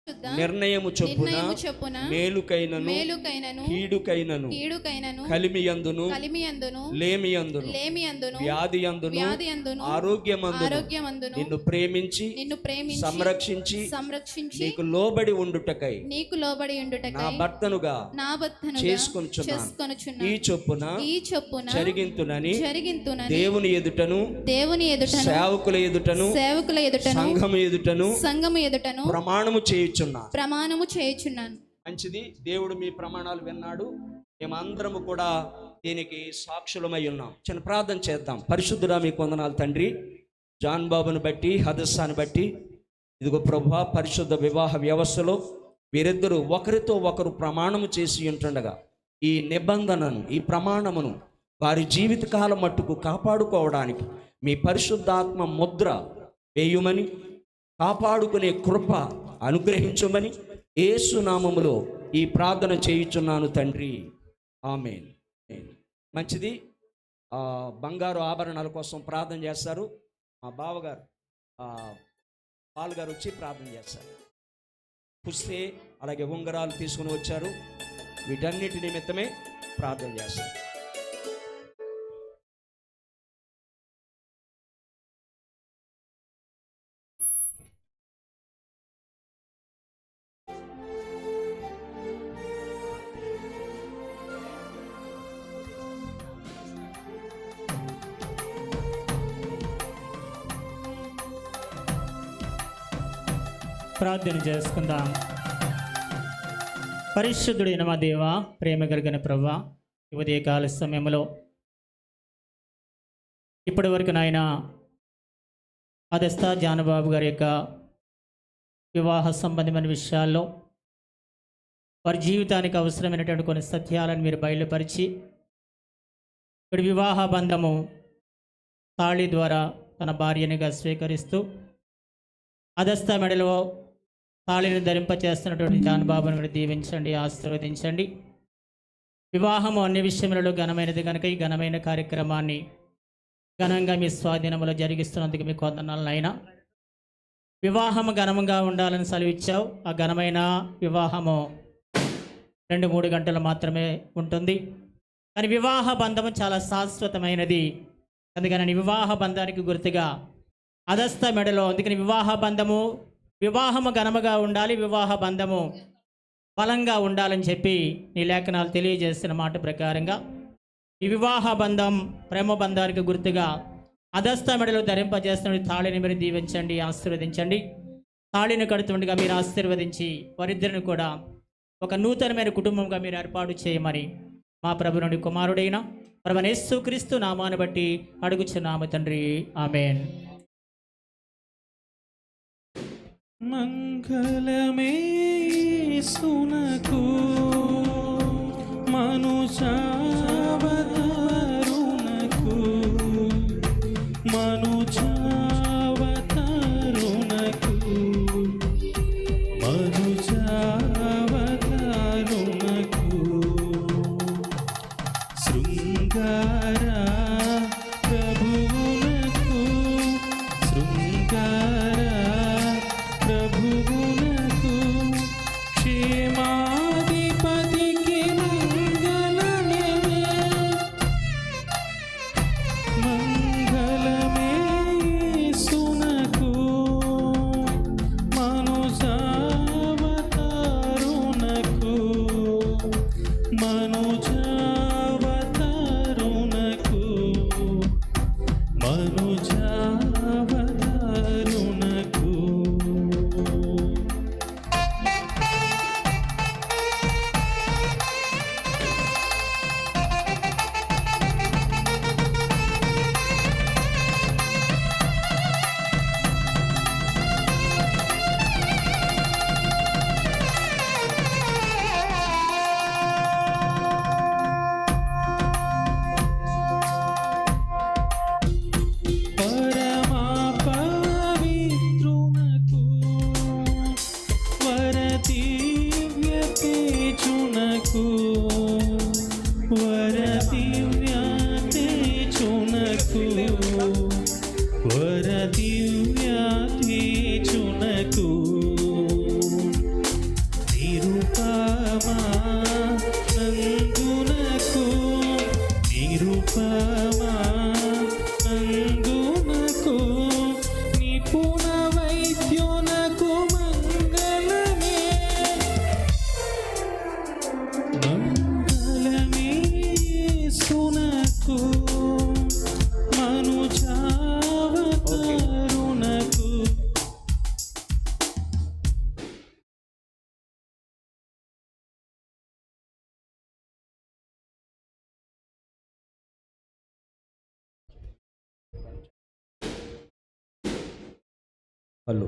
నిర్ణయము చొప్పున మేలుకైనను కీడుకైనను కలిమియందును లేమియందును వ్యాధియందును ఆరోగ్యమందును నిన్ను ప్రేమించి సంరక్షించి నీకు లోబడి ఉండుటకై నా భర్తనుగా చేసుకొనుచున్నాను. ఈ చొప్పున జరిగింతునని దేవుని ఎదుటను సేవకుల ఎదుటను సంఘము ఎదుటను ప్రమాణము చేయుచున్నాను. మంచిది. దేవుడు మీ ప్రమాణాలు విన్నాడు. మేమందరము కూడా దీనికి సాక్షులమై ఉన్నాం. చిన్న ప్రార్థన చేద్దాం. పరిశుద్ధుడా మీకు వందనాలు తండ్రి. జాన్ బాబును బట్టి హదస్సాను బట్టి ఇదిగో ప్రభువా, పరిశుద్ధ వివాహ వ్యవస్థలో వీరిద్దరూ ఒకరితో ఒకరు ప్రమాణము చేసి ఉంటుండగా ఈ నిబంధనను, ఈ ప్రమాణమును వారి జీవితకాలం మట్టుకు కాపాడుకోవడానికి మీ పరిశుద్ధాత్మ ముద్ర వేయుమని, కాపాడుకునే కృప అనుగ్రహించమని యేసు నామములో ఈ ప్రార్థన చేయుచున్నాను తండ్రి. ఆమేన్. మంచిది. బంగారు ఆభరణాల కోసం ప్రార్థన చేస్తారు. మా బావగారు పాల్ గారు వచ్చి ప్రార్థన చేస్తారు. పుస్తే అలాగే ఉంగరాలు తీసుకుని వచ్చారు. వీటన్నిటి నిమిత్తమే ప్రార్థన చేస్తారు. ప్రార్థన చేసుకుందాం. పరిశుద్ధుడైన మా దేవ, ప్రేమ కలిగిన ప్రభువా, ఈ ఉదయకాల సమయంలో ఇప్పటి వరకు నాయన అదస్తా జానబాబు గారి యొక్క వివాహ సంబంధమైన విషయాల్లో వారి జీవితానికి అవసరమైనటువంటి కొన్ని సత్యాలను మీరు బయలుపరిచి, ఇక్కడ వివాహ బంధము తాళి ద్వారా తన భార్యనిగా స్వీకరిస్తూ అదస్తా మెడలో తాళిని ధరింపచేస్తున్నటువంటి జానబాబును మీరు దీవించండి, ఆశీర్వదించండి. వివాహము అన్ని విషయములలో ఘనమైనది కనుక ఈ ఘనమైన కార్యక్రమాన్ని ఘనంగా మీ స్వాధీనంలో జరిగిస్తున్నందుకు మీకు వందనాలనైనా. వివాహము ఘనంగా ఉండాలని సెలవిచ్చావు. ఆ ఘనమైన వివాహము 2-3 గంటలు మాత్రమే ఉంటుంది. కానీ వివాహ బంధము చాలా శాశ్వతమైనది. అందుకని వివాహ బంధానికి గుర్తుగా అదస్త మెడలో, అందుకని వివాహము ఘనముగా ఉండాలి, వివాహ బంధము బలంగా ఉండాలని చెప్పి నీ లేఖనాలు తెలియజేస్తున్న మాట ప్రకారంగా ఈ వివాహ బంధం ప్రేమ బంధానికి గుర్తుగా అదస్త మెడలో ధరింపజేస్తున్న తాళిని మీరు దీవించండి, ఆశీర్వదించండి. తాళిని కడుతుండగా మీరు ఆశీర్వదించి వారిద్దరిని కూడా ఒక నూతనమైన కుటుంబంగా మీరు ఏర్పాటు చేయమని మా ప్రభువుని కుమారుడైన ప్రభువైన యేసుక్రీస్తు నామాన్ని బట్టి అడుగుచున్నాము తండ్రి. ఆమేన్. మంగళమే సునకు మనుజావతారునకు శృంగార ప్రభువునకు ప్రభువునకు క్షేమాది మంగళమే సునకు మనుజావతారునకు హలో.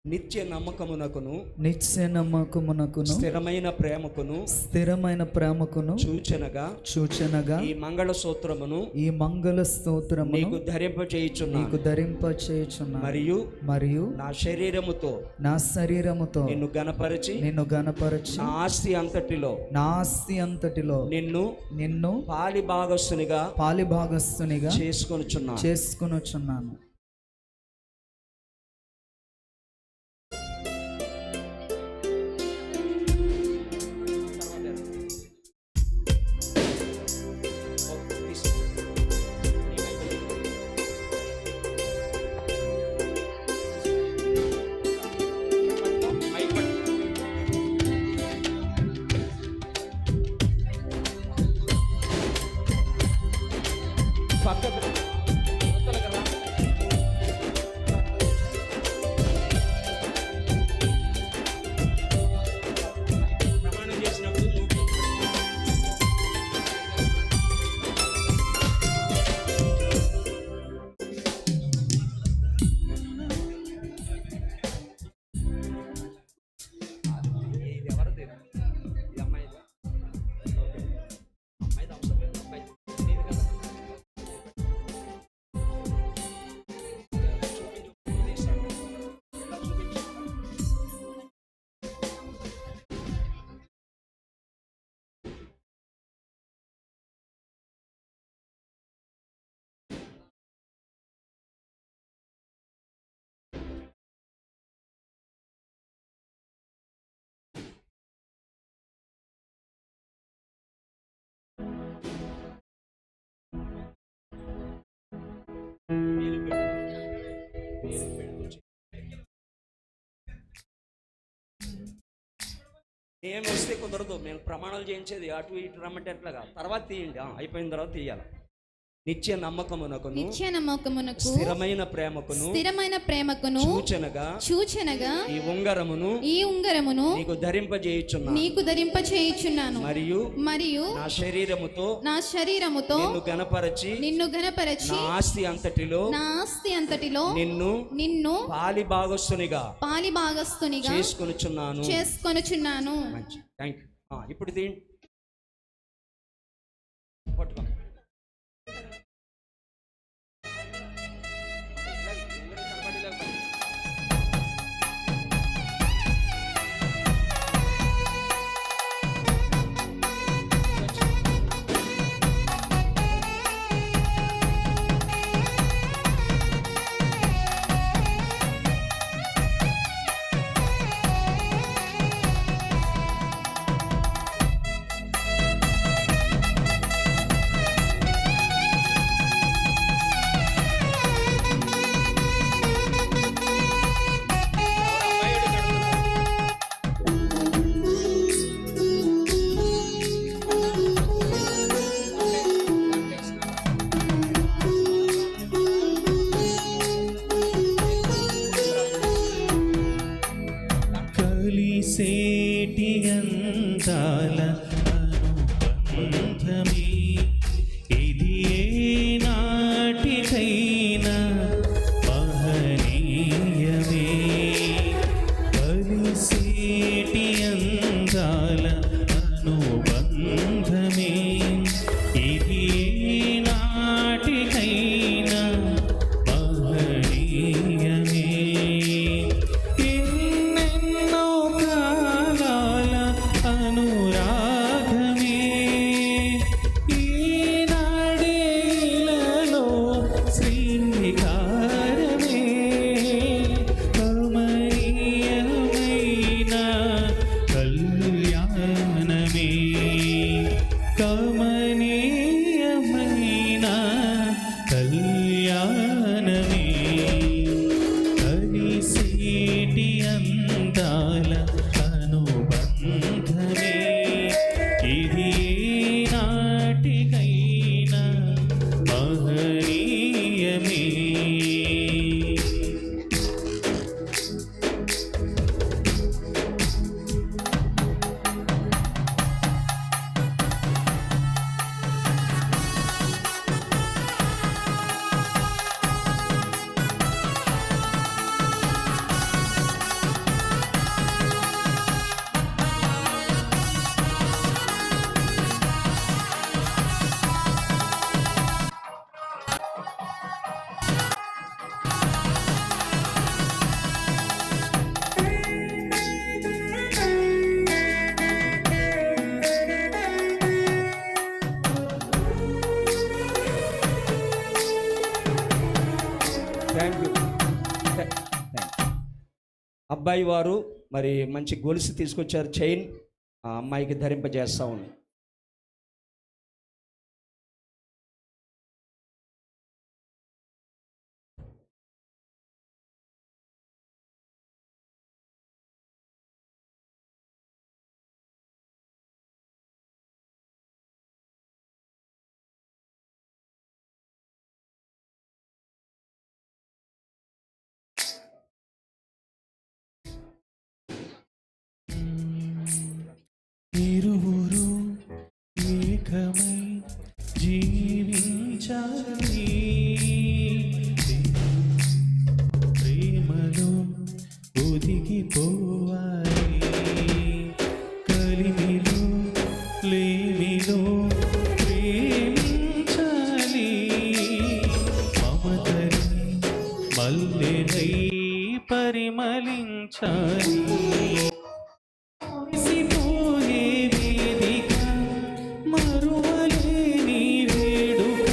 నిత్య నమ్మకమునకును నిత్య నమ్మకమునకును స్థిరమైన ప్రేమకును స్థిరమైన ప్రేమకును సూచనగా ఈ మంగళ సూత్రమును ఈ మంగళ స్తోత్రము నీకు ధరింపచేయుచున్నాను ధరింపచేయుచున్నాను. మరియు నా శరీరముతో నిన్ను గణపరచి నా ఆస్తి అంతటిలో నిన్ను పాలి భాగస్తునిగా చేసుకొనుచున్నాను. ప్రమాణం చేసినప్పుడు ఇది ఎవరిది? ఈ అమ్మాయిదా? అమ్మాయిది అవసరం లేదు. అమ్మాయిది నీది కదా. ఏం వస్తే కుదరదు. నేను ప్రమాణాలు చేయించేది అటు ఇటు రమ్మంటే ఎట్లాగా తర్వాత తీయండి. అయిపోయిన తర్వాత తీయాలి. నిత్య నమ్మకమునకును స్థిరమైన ప్రేమకును సూచనగా ఈ ఉంగరమును నీకు ధరింపచేయుచున్నాను. మరియు నా శరీరముతో నిన్ను గణపరచి నా ఆస్తి అంతటిలో నిన్ను పాలి భాగస్తునిగా చేసుకొనుచున్నాను. మంచి, థాంక్యూ. ఇప్పుడు తీయండి. పట్టుకో. కలిసేటి అందాల అనుబంధమే ఇది ఏ నాటికైనా మహనీయమే. కలిసేటి అందాల అనుబంధమే ఇది ఏ నాటికైనా మహనీయమే. ఎన్నెన్నో కాలాల అనురాగ అబ్బాయి వారు మరి మంచి గొలుసు తీసుకొచ్చారు, చైన్ ఆ అమ్మాయికి ధరింపజేస్తా ఉంది. ఇరువురు ఏకమై జీవించాలి, ప్రేమలో ఒదిగిపోవాలి, కలిమిలో లేమిలో ప్రేమించాలి, మమతని మల్లెలై పరిమళించాలి. సిపోయే వేదిక, మరువలేని వేడుక,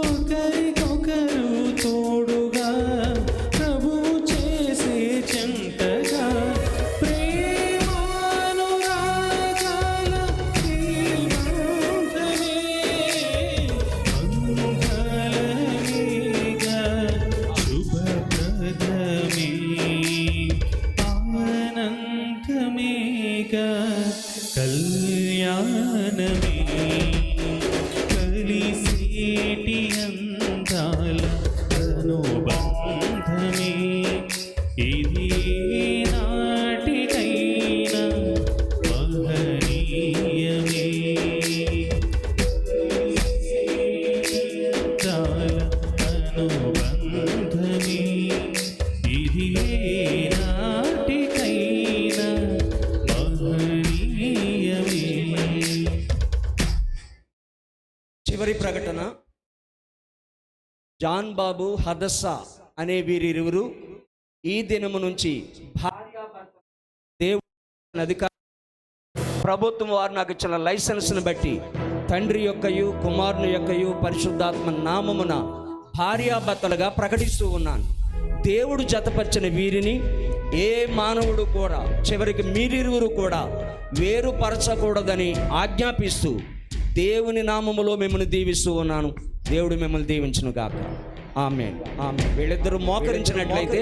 ఒకరికొకరు తోడుగా ప్రభువు చేసే చెంతగా, ప్రేమానురాగాల ఈ బంధమే మంగళమేగా, శుభప్రదమే, ఆనందమేగా, కళ్యాణమే, కలిసేటి అందాల అనుబంధమే, ఇది నాటికైనా మహనీయమే, అందాల అనుబంధమే, ఇది నాటికైనా మహనీయమే. చివరి ప్రకటన. జాన్ బాబు, హదస్సా అనే వీరిరువురు ఈ దినము నుంచి దేవుని అధికారం, ప్రభుత్వం వారు నాకు ఇచ్చిన లైసెన్స్ను బట్టి తండ్రి యొక్కయు కుమారుని యొక్కయు పరిశుద్ధాత్మ నామమున భార్యాభర్తలుగా ప్రకటిస్తూ ఉన్నాను. దేవుడు జతపరిచిన వీరిని ఏ మానవుడు కూడా, చివరికి మీరిరువురు కూడా వేరుపరచకూడదని ఆజ్ఞాపిస్తూ దేవుని నామములో మిమ్మల్ని దీవిస్తూ ఉన్నాను. దేవుడు మిమ్మల్ని దీవించును గాక. ఆమేన్, ఆమేన్. వీళ్ళిద్దరూ మోకరించినట్లయితే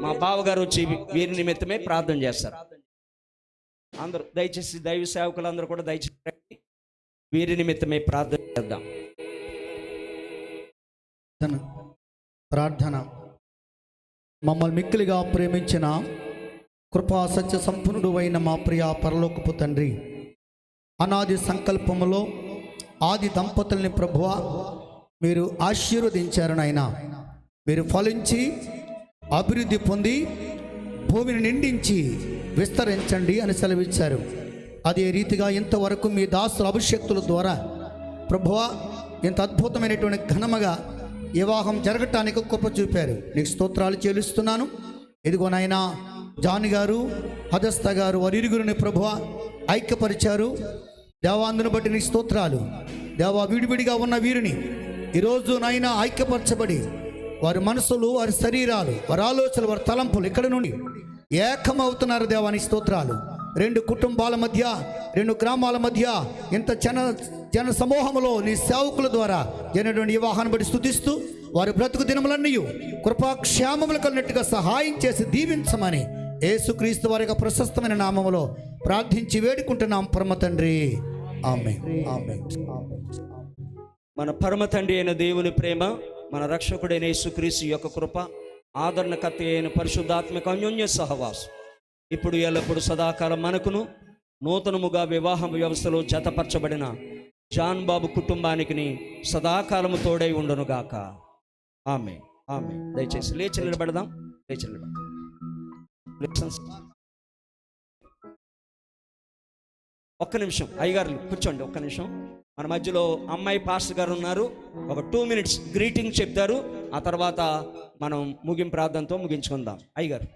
మా బావగారు వచ్చి వీరి నిమిత్తమే ప్రార్థన చేస్తారు. అందరూ దయచేసి, దైవ సేవకులందరూ కూడా దయచేసి వీరి నిమిత్తమే ప్రార్థన చేద్దాం. ప్రార్థన. మమ్మల్ని మిక్కిలిగా ప్రేమించిన కృపా సత్య సంపన్నుడు అయిన మా ప్రియ పరలోకపు తండ్రి, అనాది సంకల్పములో ఆది దంపతుల్ని ప్రభువా మీరు ఆశీర్వదించారు నాయనా. మీరు ఫలించి అభివృద్ధి పొంది భూమిని నిండించి విస్తరించండి అని సెలవిచ్చారు. అదే రీతిగా ఇంతవరకు మీ దాసుల అభిషేక్తుల ద్వారా ప్రభువా ఇంత అద్భుతమైనటువంటి ఘనముగా వివాహం జరగటానికి కృప చూపారు. నీకు స్తోత్రాలు చెల్లిస్తున్నాను. ఇదిగో నాయనా, జాన్ గారు, హదస్త గారు వారిరుగురిని ప్రభువా ఐక్యపరిచారు. దేవాందుని బట్టి నీకు స్తోత్రాలు. దేవా, విడివిడిగా ఉన్న వీరిని ఈరోజు నాయనా ఐక్యపరచబడి వారి మనసులు, వారి శరీరాలు, వారి ఆలోచనలు, వారి తలంపులు ఇక్కడ నుండి ఏకమవుతున్నారు. దేవానికి స్తోత్రాలు. రెండు కుటుంబాల మధ్య, రెండు గ్రామాల మధ్య ఇంత జన సమూహంలో నీ సేవకుల ద్వారా జరిగినటువంటి వివాహాన్ని బట్టి స్తుతిస్తూ వారి బ్రతుకు దినములన్నీ కృపాక్షేమములు కలిగినట్టుగా సహాయం చేసి దీవించమని యేసుక్రీస్తు వారి యొక్క ప్రశస్తమైన నామములో ప్రార్థించి వేడుకుంటున్నాం పరమ తండ్రి. ఆమేన్, ఆమేన్. మన పరమ తండ్రి అయిన దేవుని ప్రేమ, మన రక్షకుడైన యేసుక్రీస్తు యొక్క కృప, ఆదరణకర్త అయిన పరిశుద్ధాత్మక అన్యోన్య సహవాసం ఇప్పుడు ఎల్లప్పుడు సదాకాలం మనకును నూతనముగా వివాహ వ్యవస్థలో జతపరచబడిన జాన్ బాబు కుటుంబానికి సదాకాలము తోడై ఉండునుగాక. ఆమేన్, ఆమేన్. దయచేసి లేచి నిలబడదాం. లేచి నిలబడదాం. ఒక్క నిమిషం అయ్యగారు కూర్చోండి. ఒక్క నిమిషం. మన మధ్యలో అమ్మాయి పాస్టర్ గారు ఉన్నారు. ఒక 2 minutes గ్రీటింగ్ చెప్తారు. ఆ తర్వాత మనం ముగింపు ప్రార్థనతో ముగించుకుందాం. అయ్యగారు.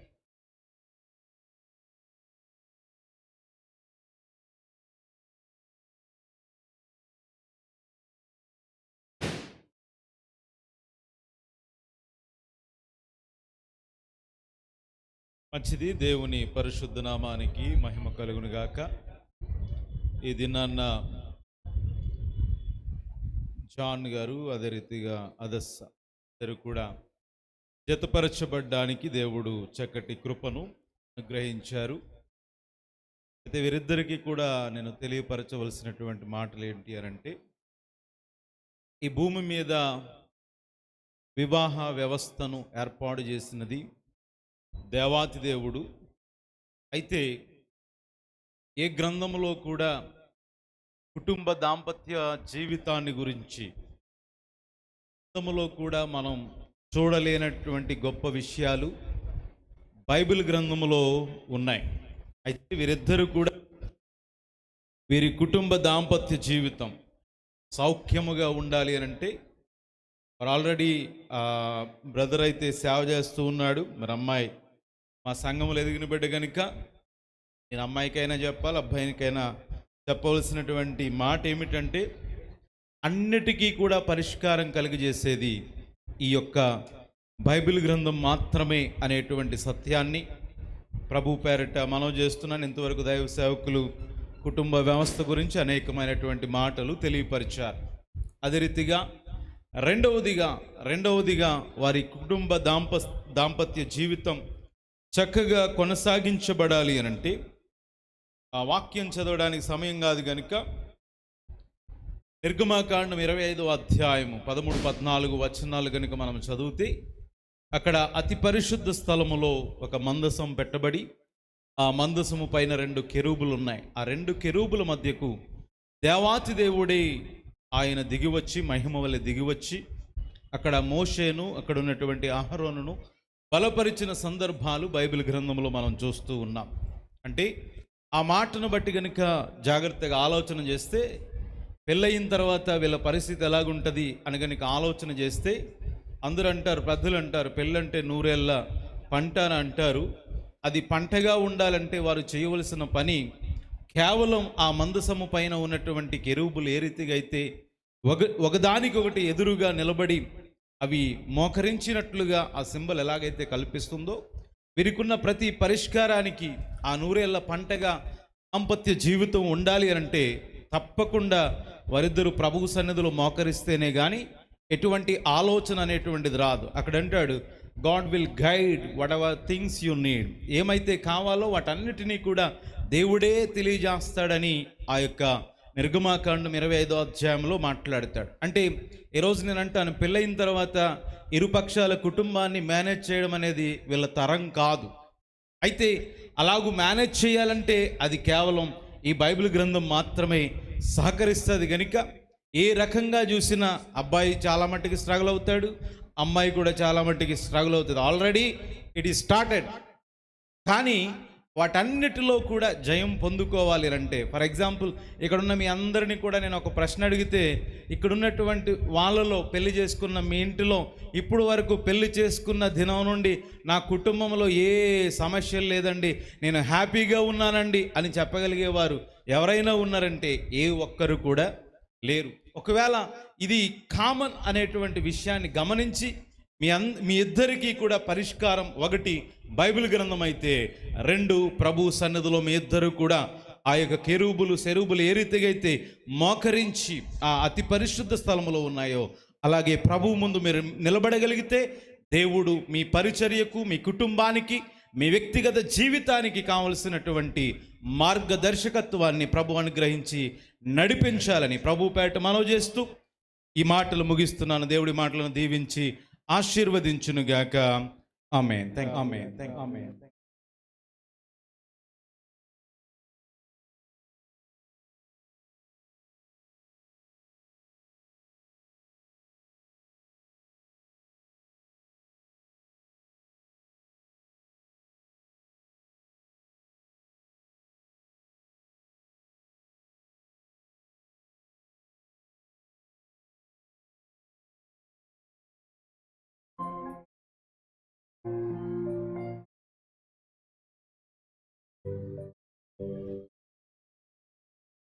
మంచిది. దేవుని పరిశుద్ధ నామానికి మహిమ కలుగును గాక. ఈ దినాన్న జాన్ గారు, అదే రీతిగా అదస్స ఇద్దరు కూడా జతపరచబడ్డానికి దేవుడు చక్కటి కృపను అనుగ్రహించారు. అయితే వీరిద్దరికీ కూడా నేను తెలియపరచవలసినటువంటి మాటలు ఏంటి అనంటే, ఈ భూమి మీద వివాహ వ్యవస్థను ఏర్పాటు చేసినది దేవాతి దేవుడు. అయితే ఏ గ్రంథములో కూడా కుటుంబ దాంపత్య జీవితాన్ని గురించి గ్రంథములో కూడా మనం చూడలేనటువంటి గొప్ప విషయాలు బైబిల్ గ్రంథములో ఉన్నాయి. అయితే వీరిద్దరూ కూడా వీరి కుటుంబ దాంపత్య జీవితం సౌఖ్యముగా ఉండాలి అని అంటే, మరి ఆల్రెడీ బ్రదర్ అయితే సేవ చేస్తూ ఉన్నాడు. మరి అమ్మాయి మా సంఘములు ఎదిగిన బిడ్డ కనుక నేను అమ్మాయికైనా చెప్పాలి, అబ్బాయికైనా చెప్పవలసినటువంటి మాట ఏమిటంటే, అన్నిటికీ కూడా పరిష్కారం కలిగజేసేది ఈ యొక్క బైబిల్ గ్రంథం మాత్రమే అనేటువంటి సత్యాన్ని ప్రభు పేరిట మనవి చేస్తున్నాను. ఇంతవరకు దైవ సేవకులు కుటుంబ వ్యవస్థ గురించి అనేకమైనటువంటి మాటలు తెలియపరిచారు. అదే రీతిగా రెండవదిగా వారి కుటుంబ దాంపత్య జీవితం చక్కగా కొనసాగించబడాలి అనంటే, ఆ వాక్యం చదవడానికి సమయం కాదు కనుక నిర్గమాకాండం 25వ అధ్యాయము 13-14 వచనాలు కనుక మనం చదివితే, అక్కడ అతి పరిశుద్ధ స్థలములో ఒక మందసం పెట్టబడి, ఆ మందసము పైన 2 కెరూబులు ఉన్నాయి. ఆ 2 కెరూబుల మధ్యకు దేవాతి దేవుడే ఆయన దిగివచ్చి, మహిమ వలె దిగివచ్చి, అక్కడ మోషేను, అక్కడ ఉన్నటువంటి అహరోనును బలపరిచిన సందర్భాలు బైబిల్ గ్రంథంలో మనం చూస్తూ ఉన్నాం. అంటే ఆ మాటను బట్టి కనుక జాగ్రత్తగా ఆలోచన చేస్తే, పెళ్ళయిన తర్వాత వీళ్ళ పరిస్థితి ఎలాగుంటుంది అని కనుక ఆలోచన చేస్తే, అందరూ అంటారు, పెద్దలు అంటారు, పెళ్ళంటే 100 ఏళ్ళ పంట అని అంటారు. అది పంటగా ఉండాలంటే వారు చేయవలసిన పని కేవలం ఆ మందసము పైన ఉన్నటువంటి కెరూబులు ఏ రీతిగా అయితే ఒకదానికొకటి ఎదురుగా నిలబడి అవి మోకరించినట్లుగా ఆ సింబల్ ఎలాగైతే కల్పిస్తుందో, వీరికున్న ప్రతి పరిష్కారానికి ఆ 100 ఏళ్ళ పంటగా దాంపత్య జీవితం ఉండాలి అంటే తప్పకుండా వారిద్దరూ ప్రభువు సన్నిధిలో మోకరిస్తేనే కానీ ఎటువంటి ఆలోచన అనేటువంటిది రాదు. అక్కడ అంటాడు, God will guide what ever things you need. ఏమైతే కావాలో వాటన్నిటినీ కూడా దేవుడే తెలియజేస్తాడని ఆ యొక్క నిర్గమాకాండం 25వ అధ్యాయంలో మాట్లాడతాడు. అంటే ఈరోజు నేను అంటాను, పెళ్ళైన తర్వాత ఇరుపక్షాల కుటుంబాన్ని మేనేజ్ చేయడం అనేది వీళ్ళ తరం కాదు. అయితే అలాగూ మేనేజ్ చేయాలంటే అది కేవలం ఈ బైబిల్ గ్రంథం మాత్రమే సహకరిస్తుంది కనుక, ఏ రకంగా చూసినా అబ్బాయి చాలా మట్టుకి స్ట్రగుల్ అవుతాడు, అమ్మాయి కూడా చాలా మట్టుకి స్ట్రగుల్ అవుతుంది. Already it is started. కానీ వాటన్నిటిలో కూడా జయం పొందుకోవాలి అంటే, ఫర్ ఎగ్జాంపుల్ ఇక్కడున్న మీ అందరినీ కూడా నేను ఒక ప్రశ్న అడిగితే, ఇక్కడున్నటువంటి వాళ్ళలో పెళ్లి చేసుకున్న మీ ఇంటిలో ఇప్పుడు వరకు పెళ్లి చేసుకున్న దినం నుండి నా కుటుంబంలో ఏ సమస్యలు లేదండి, నేను హ్యాపీగా ఉన్నానండి అని చెప్పగలిగేవారు ఎవరైనా ఉన్నారంటే ఏ ఒక్కరు కూడా లేరు. ఒకవేళ ఇది కామన్ అనేటువంటి విషయాన్ని గమనించి మీ ఇద్దరికీ కూడా పరిష్కారం, ఒకటి బైబిల్ గ్రంథం అయితే, 2 ప్రభు సన్నిధిలో మీ ఇద్దరు కూడా ఆ యొక్క కెరూబులు సెరూబులు ఏ రీతిగా అయితే మోకరించి ఆ అతి పరిశుద్ధ స్థలములో ఉన్నాయో అలాగే ప్రభు ముందు మీరు నిలబడగలిగితే, దేవుడు మీ పరిచర్యకు, మీ కుటుంబానికి, మీ వ్యక్తిగత జీవితానికి కావలసినటువంటి మార్గదర్శకత్వాన్ని ప్రభు అనుగ్రహించి నడిపించాలని ప్రభు పేట మనవి చేస్తూ ఈ మాటలు ముగిస్తున్నాను. దేవుడి మాటలను దీవించి ఆశీర్వదించునుగాక. ఆమేన్. ఆమేన్.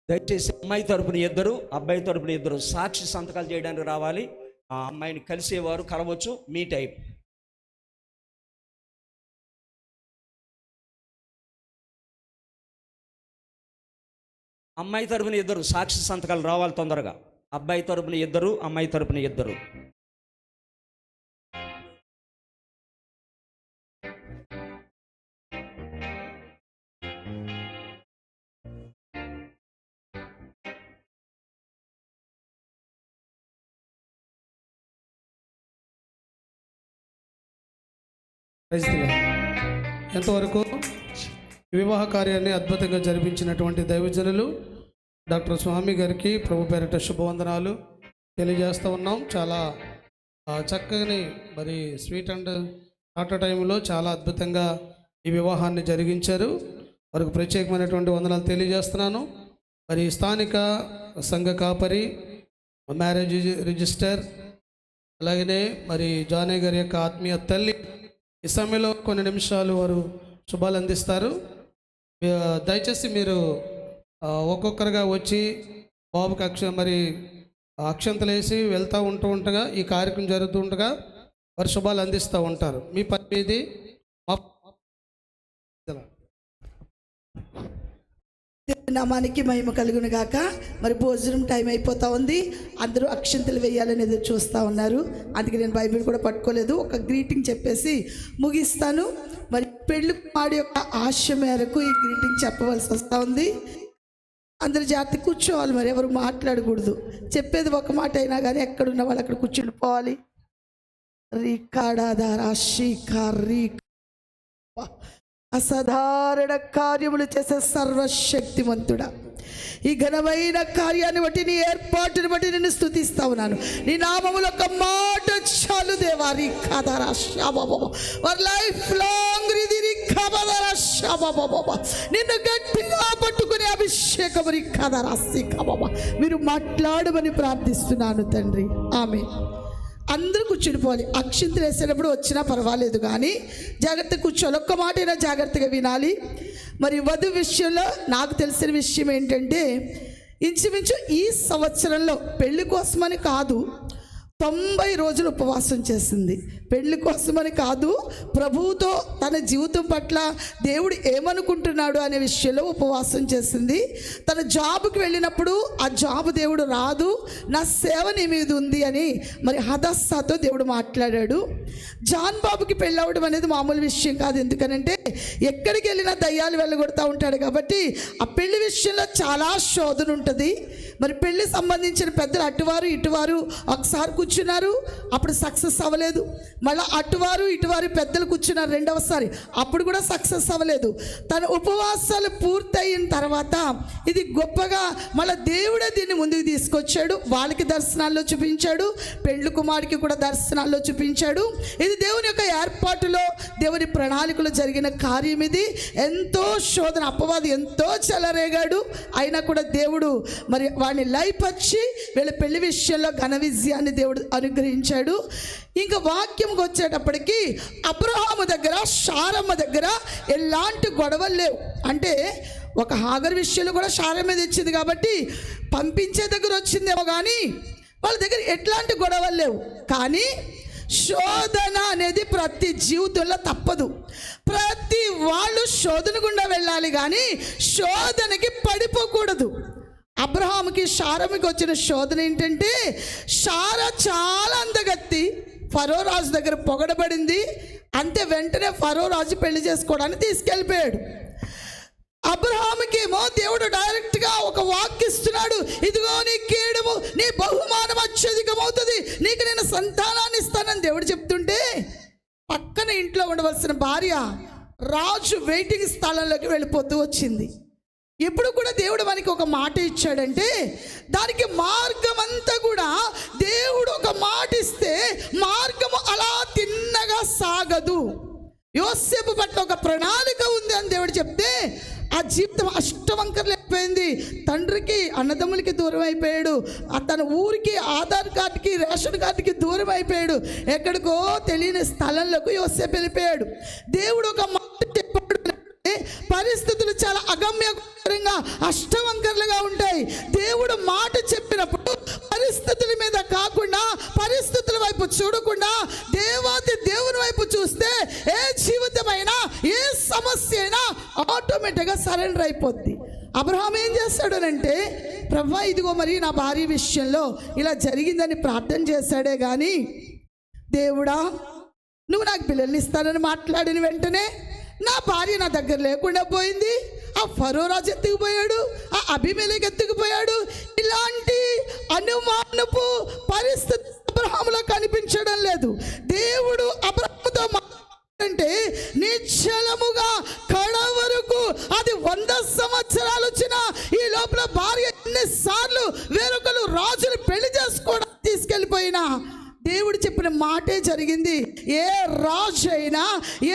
దయచేసి అమ్మాయి తరపున 2, అబ్బాయి తరపున 2 సాక్షి సంతకాలు చేయడానికి రావాలి. ఆ అమ్మాయిని కలిసేవారు కలవచ్చు, మీ టైప్. అమ్మాయి తరపున ఇద్దరు సాక్షి సంతకాలు రావాలి తొందరగా. అబ్బాయి తరపున ఇద్దరు, అమ్మాయి తరపున ఇద్దరు. ఎంతవరకు వివాహ కార్యాన్ని అద్భుతంగా జరిపించినటువంటి దైవజనులు డాక్టర్ స్వామి గారికి ప్రభు పేరిట శుభవందనాలు తెలియజేస్తూ ఉన్నాం. చాలా చక్కని మరి స్వీట్ అండ్ హాట్ టైంలో చాలా అద్భుతంగా ఈ వివాహాన్ని జరిగించారు. వారికి ప్రత్యేకమైనటువంటి వందనాలు తెలియజేస్తున్నాను. మరి స్థానిక సంఘ కాపరి, మ్యారేజ్ రిజిస్టర్, అలాగనే మరి జానయ్య గారి యొక్క ఆత్మీయ తల్లి ఈ సమయంలో కొన్ని నిమిషాలు వారు శుభాలు అందిస్తారు. దయచేసి మీరు ఒక్కొక్కరుగా వచ్చి బాబుకి మరి అక్షంతలు వేసి వెళ్తూ ఉండగా ఈ కార్యక్రమం జరుగుతూ ఉండగా వారు శుభాలు అందిస్తూ ఉంటారు. మీ పని ఇది. నామానికి మహిమ కలుగును గాక. మరి భోజనం టైం అయిపోతా ఉంది. అందరూ అక్షంతలు వేయాలని ఎదురు చూస్తూ ఉన్నారు. అందుకే నేను బైబిల్ కూడా పట్టుకోలేదు. ఒక గ్రీటింగ్ చెప్పేసి ముగిస్తాను. మరి పెళ్లి కుమారుడి యొక్క ఆశ మేరకు ఈ గ్రీటింగ్ చెప్పవలసి వస్తూ ఉంది. అందరు జాగ్రత్త కూర్చోవాలి. మరి ఎవరు మాట్లాడకూడదు. చెప్పేది ఒక మాట అయినా కానీ ఎక్కడున్న వాళ్ళు అక్కడ కూర్చుని పోవాలి. అసాధారణ కార్యములు చేసే సర్వశక్తివంతుడా, ఈ ఘనమైన కార్యాన్ని బట్టి, నీ ఏర్పాటుని బట్టి నిన్ను స్తుతిస్తా ఉన్నాను. నీ నామములో ఒక మాట చాలు దేవా. లైఫ్ లాంగ్ నిన్ను గట్టిగా పట్టుకునే అభిషేకం మీరు మాట్లాడమని ప్రార్థిస్తున్నాను తండ్రి. ఆమేన్. అందరూ కూర్చునిపోవాలి. అక్షింతలు వేసేటప్పుడు వచ్చినా పర్వాలేదు కానీ జాగ్రత్తగా కూర్చోవాలి. ఒక్క మాట అయినా జాగ్రత్తగా వినాలి. మరి వధువు విషయంలో నాకు తెలిసిన విషయం ఏంటంటే, ఇంచుమించు ఈ సంవత్సరంలో పెళ్లి కోసమని కాదు, 90 రోజులు ఉపవాసం చేసింది. పెళ్లి కోసమని కాదు, ప్రభువుతో తన జీవితం పట్ల దేవుడు ఏమనుకుంటున్నాడు అనే విషయంలో ఉపవాసం చేసింది. తన జాబ్కి వెళ్ళినప్పుడు ఆ జాబ్ దేవుడు రాదు, నా సేవ నీ మీద ఉంది అని మరి హదస్సాతో దేవుడు మాట్లాడాడు. జాన్ బాబుకి పెళ్ళవడం అనేది మామూలు విషయం కాదు. ఎందుకనంటే ఎక్కడికి వెళ్ళినా దయ్యాలు వెళ్ళగొడతా ఉంటాడు కాబట్టి ఆ పెళ్లి విషయంలో చాలా శోధన ఉంటుంది. మరి పెళ్లి సంబంధించిన పెద్దలు అటువారు ఇటువారు ఒకసారి కూర్చున్నారు, అప్పుడు సక్సెస్ అవ్వలేదు. మళ్ళీ అటువారు ఇటువారు పెద్దలు కూర్చున్నారు రెండవసారి, అప్పుడు కూడా సక్సెస్ అవ్వలేదు. తన ఉపవాసాలు పూర్తయిన తర్వాత ఇది గొప్పగా మళ్ళీ దేవుడే దీన్ని ముందుకు తీసుకొచ్చాడు. వాళ్ళకి దర్శనాల్లో చూపించాడు, పెళ్లి కుమారుడికి కూడా దర్శనాల్లో చూపించాడు. ఇది దేవుని యొక్క ఏర్పాటులో, దేవుని ప్రణాళికలో జరిగిన కార్యం. ఇది ఎంతో శోధన, అపవాది ఎంతో చెలరేగాడు. అయినా కూడా దేవుడు మరి వాడిని లైపచ్చి వీళ్ళ పెళ్లి విషయంలో ఘన విజయాన్ని దేవుడు అనుగ్రహించాడు. ఇంకా వాక్యంకి వచ్చేటప్పటికి అబ్రహాము దగ్గర, శారమ్మ దగ్గర ఎలాంటి గొడవలు లేవు. అంటే ఒక హాగర్ విషయంలో కూడా శారమ్మ తెచ్చింది కాబట్టి పంపించే దగ్గర వచ్చిందేమో కానీ వాళ్ళ దగ్గర ఎట్లాంటి గొడవలు లేవు. కానీ శోధన అనేది ప్రతి జీవితంలో తప్పదు. ప్రతి వాళ్ళు శోధన గుండా వెళ్ళాలి కానీ శోధనకి పడిపోకూడదు. అబ్రహాముకి శారమ్మకి వచ్చిన శోధన ఏంటంటే, శార చాలా అందగత్తి, ఫరో రాజు దగ్గర పొగడబడింది. అంతే, వెంటనే ఫరో రాజు పెళ్లి చేసుకోవడానికి తీసుకెళ్ళిపోయాడు. అబ్రహాముకేమో దేవుడు డైరెక్ట్గా ఒక వాక్కు ఇస్తున్నాడు, ఇదిగో నీ కీడము, నీ బహుమానం అత్యధికమవుతుంది, నీకు నేను సంతానాన్ని ఇస్తానని దేవుడు చెప్తుంటే పక్కన ఇంట్లో ఉండవలసిన భార్య రాజు వెయిటింగ్ స్థలంలోకి వెళ్ళిపోతూ వచ్చింది. ఎప్పుడు కూడా దేవుడు మనకి ఒక మాట ఇచ్చాడంటే దానికి మార్గం అంతా కూడా దేవుడు ఒక మాట ఇస్తే మార్గము అలా తిన్నగా సాగదు. యోసేపు పట్ల ఒక ప్రణాళిక ఉంది అని దేవుడు చెప్తే ఆ జీవితం అష్టవంకర్లు అయిపోయింది. తండ్రికి, అన్నదమ్ములకి దూరం అయిపోయాడు. తన ఊరికి, ఆధార్ కార్డుకి, రేషన్ కార్డుకి దూరం అయిపోయాడు. ఎక్కడికో తెలియని స్థలంలోకి యోసేపు వెళ్ళిపోయాడు. దేవుడు ఒక మాట చెప్పాడు, పరిస్థితులు చాలా అగమ్యంగా అష్టవంకర్లుగా ఉంటాయి. దేవుడు మాట చెప్పినప్పుడు పరిస్థితుల మీద కాకుండా, పరిస్థితుల వైపు చూడకుండా దేవాది దేవుని వైపు చూస్తే ఏ జీవితమైనా, ఏ సమస్య అయినా ఆటోమేటిక్గా సరెండర్ అయిపోద్ది. అబ్రహాం ఏం చేస్తాడనంటే, ప్రభా ఇదిగో మరి నా భార్య విషయంలో ఇలా జరిగిందని ప్రార్థన చేశాడే కానీ, దేవుడా నువ్వు నాకు పిల్లల్ని ఇస్తానని మాట్లాడిన వెంటనే నా భార్య నా దగ్గర లేకుండా పోయింది, ఆ ఫరో రాజు ఎత్తుకుపోయాడు, ఆ అబీమెలెకు ఎత్తుకుపోయాడు. ఇలాంటి అనుమానపు పరిస్థితి అబ్రహాములో కనిపించడం లేదు. దేవుడు అబ్రహాముతో అంటే నిశ్చలముగా కడ వరకు, అది 100 సంవత్సరాలు వచ్చినా ఈ లోపల భార్య ఎన్నిసార్లు వేరొకరు రాజులు పెళ్లి చేసుకోవడానికి తీసుకెళ్ళిపోయినా దేవుడు చెప్పిన మాటే జరిగింది. ఏ రాజు అయినా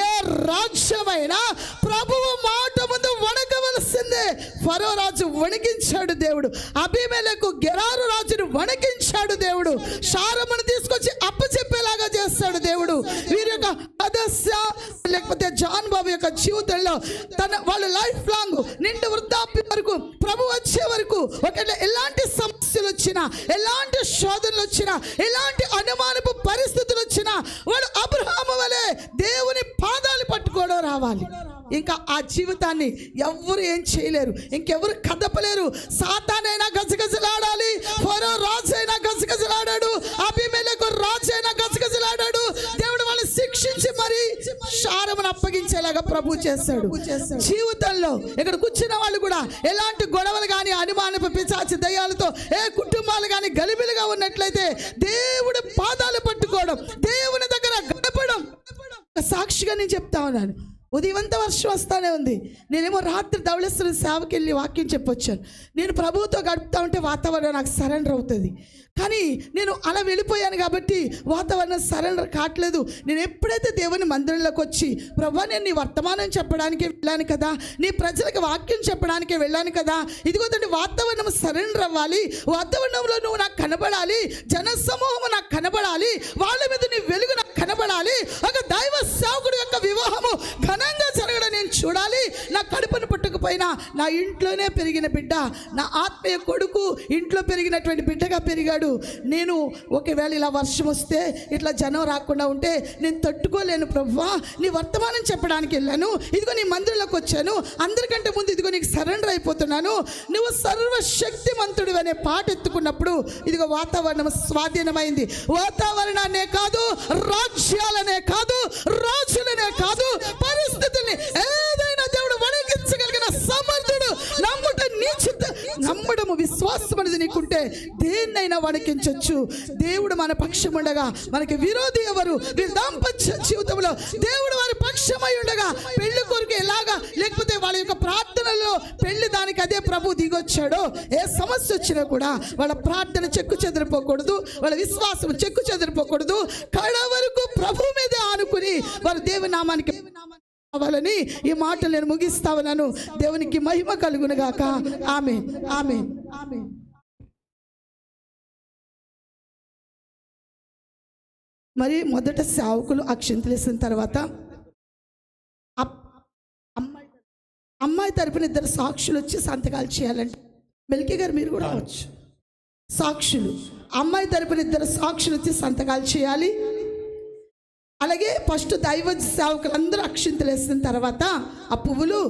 ఏ రాజ్యమైనా ప్రభువు మాట ముందు వణకవలసిందే. ఫరో రాజు వణికించాడు దేవుడు, అబీమెలెకు గెరారు రాజును వణికించాడు దేవుడు, శారమును తీసుకొచ్చి అప్పచెప్పేలాగా చేస్తాడు దేవుడు. వీరి యొక్క ఆదర్శ లేకపోతే జాన్ బాబు యొక్క జీవితంలో వాళ్ళ లైఫ్ లాంగ్ నిండు వృద్ధాప్యం వరకు ప్రభు వచ్చే వరకు ఒకవేళ ఎలాంటి సమస్యలు వచ్చినా, ఎలాంటి శోధనలు వచ్చినా, ఎలాంటి అనుమానపు పరిస్థితులు వచ్చినా వాడు అబ్రహాము వలె దేవుని పాదాలు పట్టుకోవడం రావాలి. ఇంకా ఆ జీవితాన్ని ఎవరు ఏం చేయలేరు, ఇంకెవరు కదపలేరు. సాతానైనా గజగజలాడాలి, ఫరో రాజు అయినా గజగజలాడాడు, అబీమెలెకు రాజు అయినా గజగజలాడాడు. దేవుడు వాళ్ళని శిక్షించి మరి శారమును అప్పగించేలాగా ప్రభు చేస్తాడు. జీవితంలో ఇక్కడ కూర్చున్న వాళ్ళు కూడా ఎలాంటి గొడవలు కానీ, అనుమానపు పిశాచి దయ్యాలతో ఏ కుటుంబాలు కానీ గలిబిలిగా ఉన్నట్లయితే దేవుడు పాదాలు పట్టుకోవడం, దేవుని దగ్గర గడపడం. సాక్షిగా నేను చెప్తా ఉన్నాను, ఉదయమంతా వర్షం వస్తానే ఉంది, నేనేమో రాత్రి ధవళేశ్వరం సేవకి వెళ్ళి వాక్యం చెప్పొచ్చాను. నేను ప్రభువుతో గడుపుతా ఉంటే వాతావరణం నాకు సరెండర్ అవుతుంది, కానీ నేను అలా వెళ్ళిపోయాను కాబట్టి వాతావరణం సరెండర్ కావట్లేదు. నేను ఎప్పుడైతే దేవుని మందిరంలోకి వచ్చి, ప్రభా నేను నీ వర్తమానం చెప్పడానికి వెళ్ళాను కదా, నీ ప్రజలకు వాక్యం చెప్పడానికి వెళ్ళాను కదా, ఇదిగో తండ్రి వాతావరణం సరెండర్ అవ్వాలి, వాతావరణంలో నువ్వు నాకు కనబడాలి, జన సమూహము నాకు కనబడాలి, వాళ్ళ మీద నీ వెలుగు నాకు కనబడాలి, ఒక దైవ సేవకుడు యొక్క వివాహము ఘనంగా జరగడం నేను చూడాలి. నా కడుపును పట్టుకుపోయినా నా ఇంట్లోనే పెరిగిన బిడ్డ, నా ఆత్మీయ కొడుకు ఇంట్లో పెరిగినటువంటి బిడ్డగా పెరిగాడు. నేను ఒకవేళ ఇలా వర్షం వస్తే, ఇట్లా జనం రాకుండా ఉంటే నేను తట్టుకోలేను ప్రభువా, నీ వర్తమానం చెప్పడానికి వెళ్ళాను, ఇదిగో నీ మందిరంలోకి వచ్చాను, అందరికంటే ముందు ఇదిగో నీకు సరెండర్ అయిపోతున్నాను, నువ్వు సర్వశక్తిమంతుడు అనే పాట ఎత్తుకున్నప్పుడు ఇదిగో వాతావరణం స్వాధీనమైంది. వాతావరణాన్నే కాదు, రాజ్యాలనే కాదు, రాజులనే కాదు, పరిస్థితుల్ని ఏదైనా దేవుడు వణికించగలిగిన సమర్థుడు. నమ్మడము విశ్వాసం అనేది నీకుంటే దేన్నైనా వణికించవచ్చు. దేవుడు మన పక్షం ఉండగా మనకి విరోధి ఎవరు? వీరి దాంపత్య జీవితంలో దేవుడు వారి పక్షమై ఉండగా పెళ్లి కొరకు ఎలాగా, లేకపోతే వాళ్ళ యొక్క ప్రార్థనలో పెళ్లి దానికి అదే ప్రభు దిగొచ్చాడో, ఏ సమస్య వచ్చినా కూడా వాళ్ళ ప్రార్థన చెక్కు చెదిరిపోకూడదు, వాళ్ళ విశ్వాసం చెక్కు చెదిరిపోకూడదు. కడ వరకు ప్రభు మీదే ఆనుకుని వారు దేవుని నామానికి కావాలని ఈ మాటలు నేను ముగిస్తా ఉన్నాను. దేవునికి మహిమ కలుగును గాక. ఆమేన్, ఆమేన్, ఆమేన్. మరి మొదట సేవకులు అక్షింతలు వేసిన తర్వాత అమ్మాయి తరపున 2 సాక్షులు వచ్చి సంతకాలు చేయాలంటే, మెల్కి గారు మీరు కూడా వచ్చు, సాక్షులు అమ్మాయి తరపున 2 సాక్షులు వచ్చి సంతకాలు చేయాలి. అలాగే ఫస్ట్ దైవ సేవకులందరూ అక్షింతలు వేసిన తర్వాత ఆ పువ్వులు,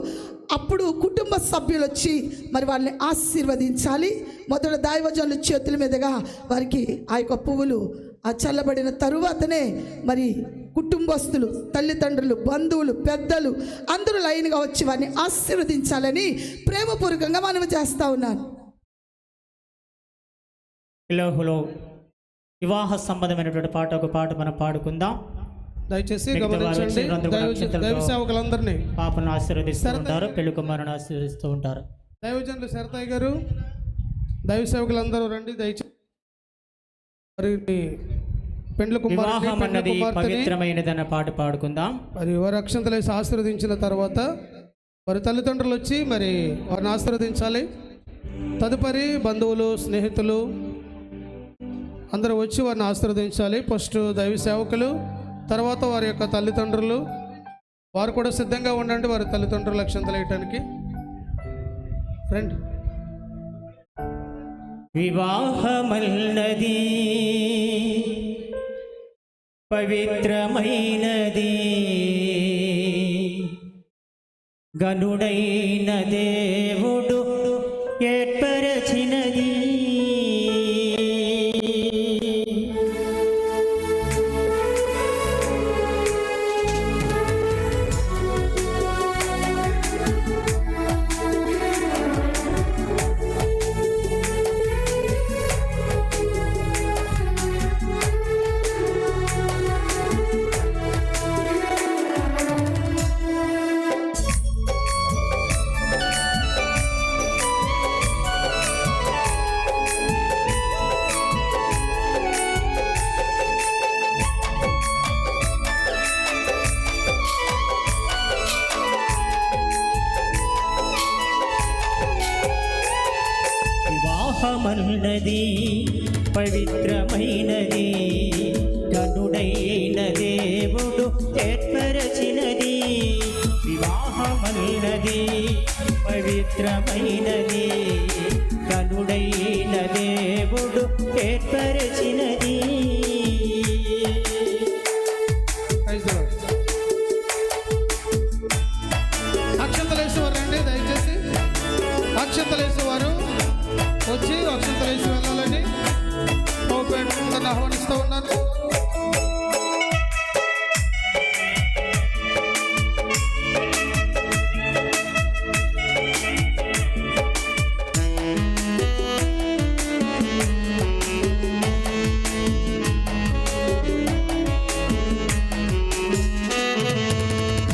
అప్పుడు కుటుంబ సభ్యులు వచ్చి మరి వాళ్ళని ఆశీర్వదించాలి. మొదట దైవజనుల చేతుల మీదుగా వారికి ఆ యొక్క పువ్వులు ఆ చల్లబడిన తరువాతనే మరి కుటుంబస్తులు, తల్లిదండ్రులు, బంధువులు, పెద్దలు అందరూ లైన్గా వచ్చి వారిని ఆశీర్వదించాలని ప్రేమపూర్వకంగా మనం చేస్తూ ఉన్నాను. ఇలాహులో వివాహ సంబంధమైనటువంటి పాట, ఒక పాట మనం పాడుకుందాం. దయచేసి గమనించండి, దైవ సేవకులందరినీ పాపను ఆశీర్వదిస్తూ ఉంటారు, పెళ్లి కుమారుని ఆశీర్వదిస్తూ ఉంటారు. దైవజనులు శరతయ్య గారు, దైవ సేవకులందరూ రండి. దయచేసి పెండ్ల వివాహం అన్నది పవిత్రమైనదన్న పాట పాడుకుందాం. మరి వారి అక్షంతలు వేసి ఆశీర్వదించిన తర్వాత వారి తల్లిదండ్రులు వచ్చి మరి వారిని ఆశీర్వదించాలి. తదుపరి బంధువులు, స్నేహితులు అందరూ వచ్చి వారిని ఆశీర్వదించాలి. ఫస్ట్ దైవ సేవకులు, తర్వాత వారి యొక్క తల్లిదండ్రులు. వారు కూడా సిద్ధంగా ఉండండి, వారి తల్లిదండ్రులు అక్షంతలు వేయటానికి రండి. వివాహమన్నది పవిత్రమైనది, గనుడైన దేవుడు ఏర్పరచినది. వివాహమన్నది పవిత్రమైనది, కనుడైన దేవుడు ఏర్పరచినది. వివాహమన్నది పవిత్రమైనది, కనుడైన దేవుడు ఏర్పరచినది. అక్షంతలేసేవారు రండి, దయచేసి అక్షంతలేసేవారు వచ్చి అక్షంతలేసి వెళ్ళాలని నన్ను ఆహ్వానిస్తూ ఉన్నాను.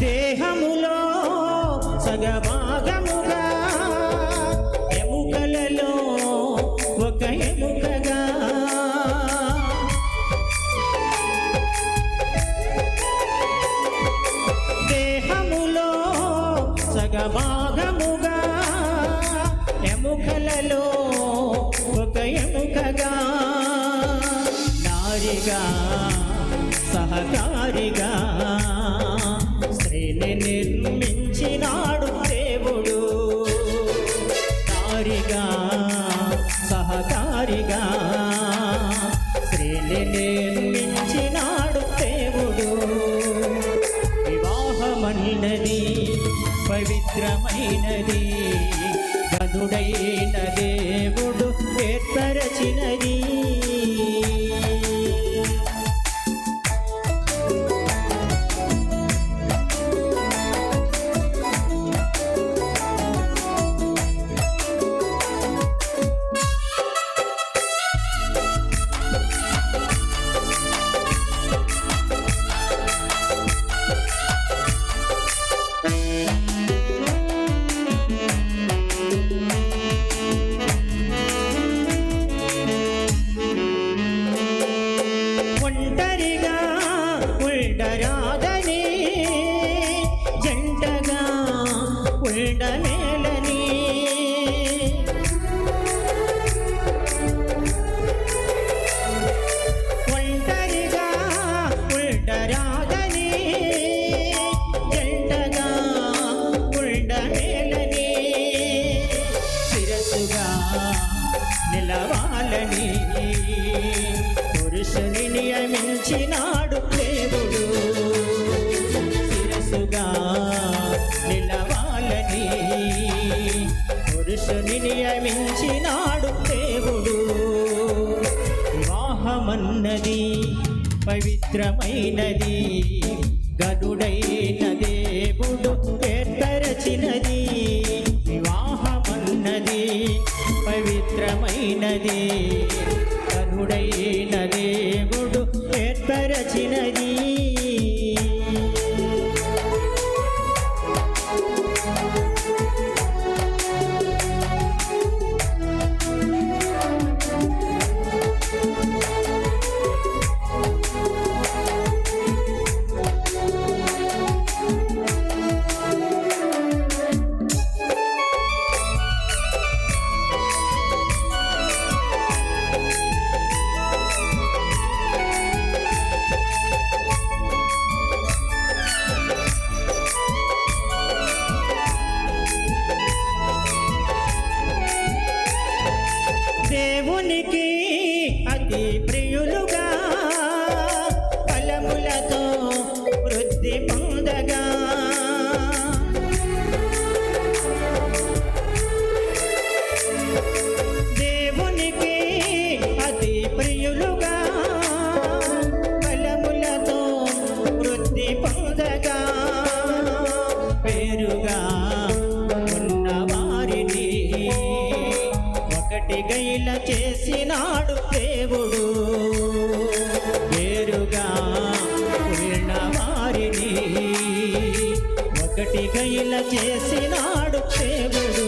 దేహములో సగభాగముగా, ఎముకలలో ఒక ఎముకగా, దేహములో సగభాగముగా, ఎముకలలో ఒక ఎముకగా, నారిగా సహకారిగా స్త్రీని నిర్మించినాడు దేవుడు. నారిగా సహకారిగా స్త్రీని నిర్మించినాడు దేవుడు. వివాహమన్నది పవిత్రమైనది, గనుడైన దేవుడు ఏర్పరచినది. ఒంటరిగా ఉండరాదని, జంటగా ఉండమేలని, ఒంటరిగా ఉండరాదని, జంటగా ఉండమేలని, శిరస్సుగా నిలవాలని పురుషుని నియమించినాడు దేవుడు. శిరస్సుగా నిలవాలని పురుషుని నియమించినాడు దేవుడు. వివాహమన్నది పవిత్రమైనది, గనుడైన దేవుడు ఏర్పరచినది. వివాహమన్నది పవిత్రమైనది, గనుడైన దేవుడు ఏర్పరచినది. దేవునికి అతి ప్రియులుగా, ఫలములతో వృద్ధి పొందగా, ఒకటిగా ఇలా చేసినాడు దేవుడు, వేరుగా ఉన్న వారిని ఒకటిగా ఇలా చేసినాడు దేవుడు.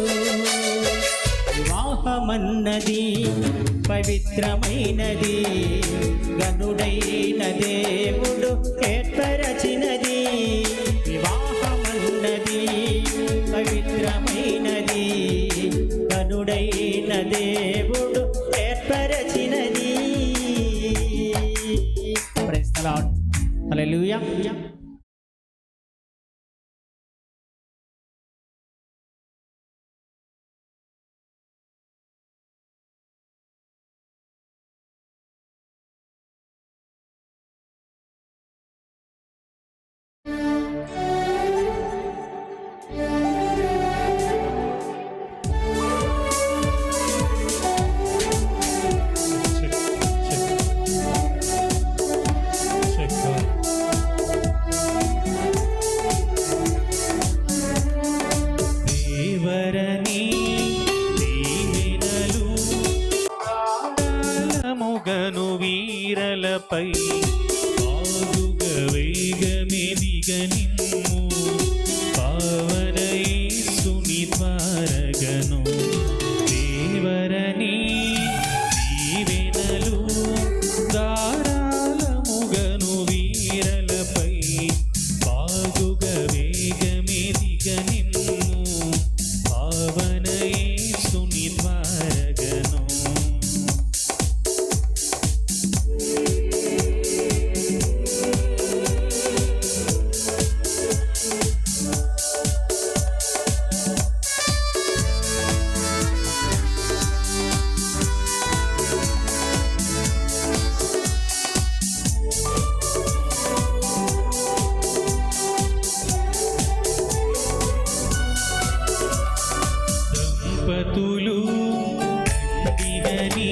వివాహమన్నది పవిత్రమైనది, గనుడైన దేవుడు ఏర్పరచినది. వివాహమన్నది పవిత్రమైనది, గనుడైన దేవుడు ఏర్పరచినది. Praise the lord. హల్లెలూయా. దేవరని దీవెనలు మొగను వీరలపై ఆగుగ వేగమెదిగ నిమ్ము పావన యేసుని త్వరగను. దేవరని దీవెనలు ధారాళముగను వీరలపై బాగుగ వేగమెదిగ నిమ్ము పావన యేసుని త్వరగను. దంపతులు దండినని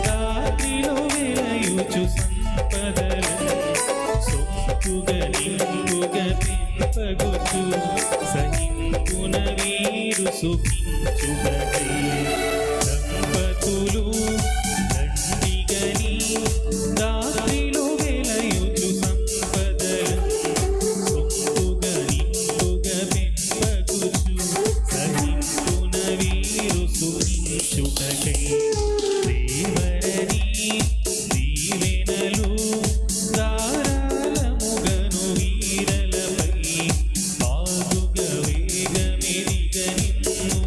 రాత్రిలో వెలయుచు సంపదలను సొంపుగ నింపుగ పెంపగుచు సహింపున వీరు సుఖించుగై. దంపతులు దండిగని రాత్రిలో వెలయుచు సంపదలను సొంపుగ నింపుగ పెంపగుచు సహింపున వీరు సుఖించుటకై. దేవరని దీవెనలు ధారాళముగను వీరలపై బాగుగ వేగమెదిగ నిమ్ము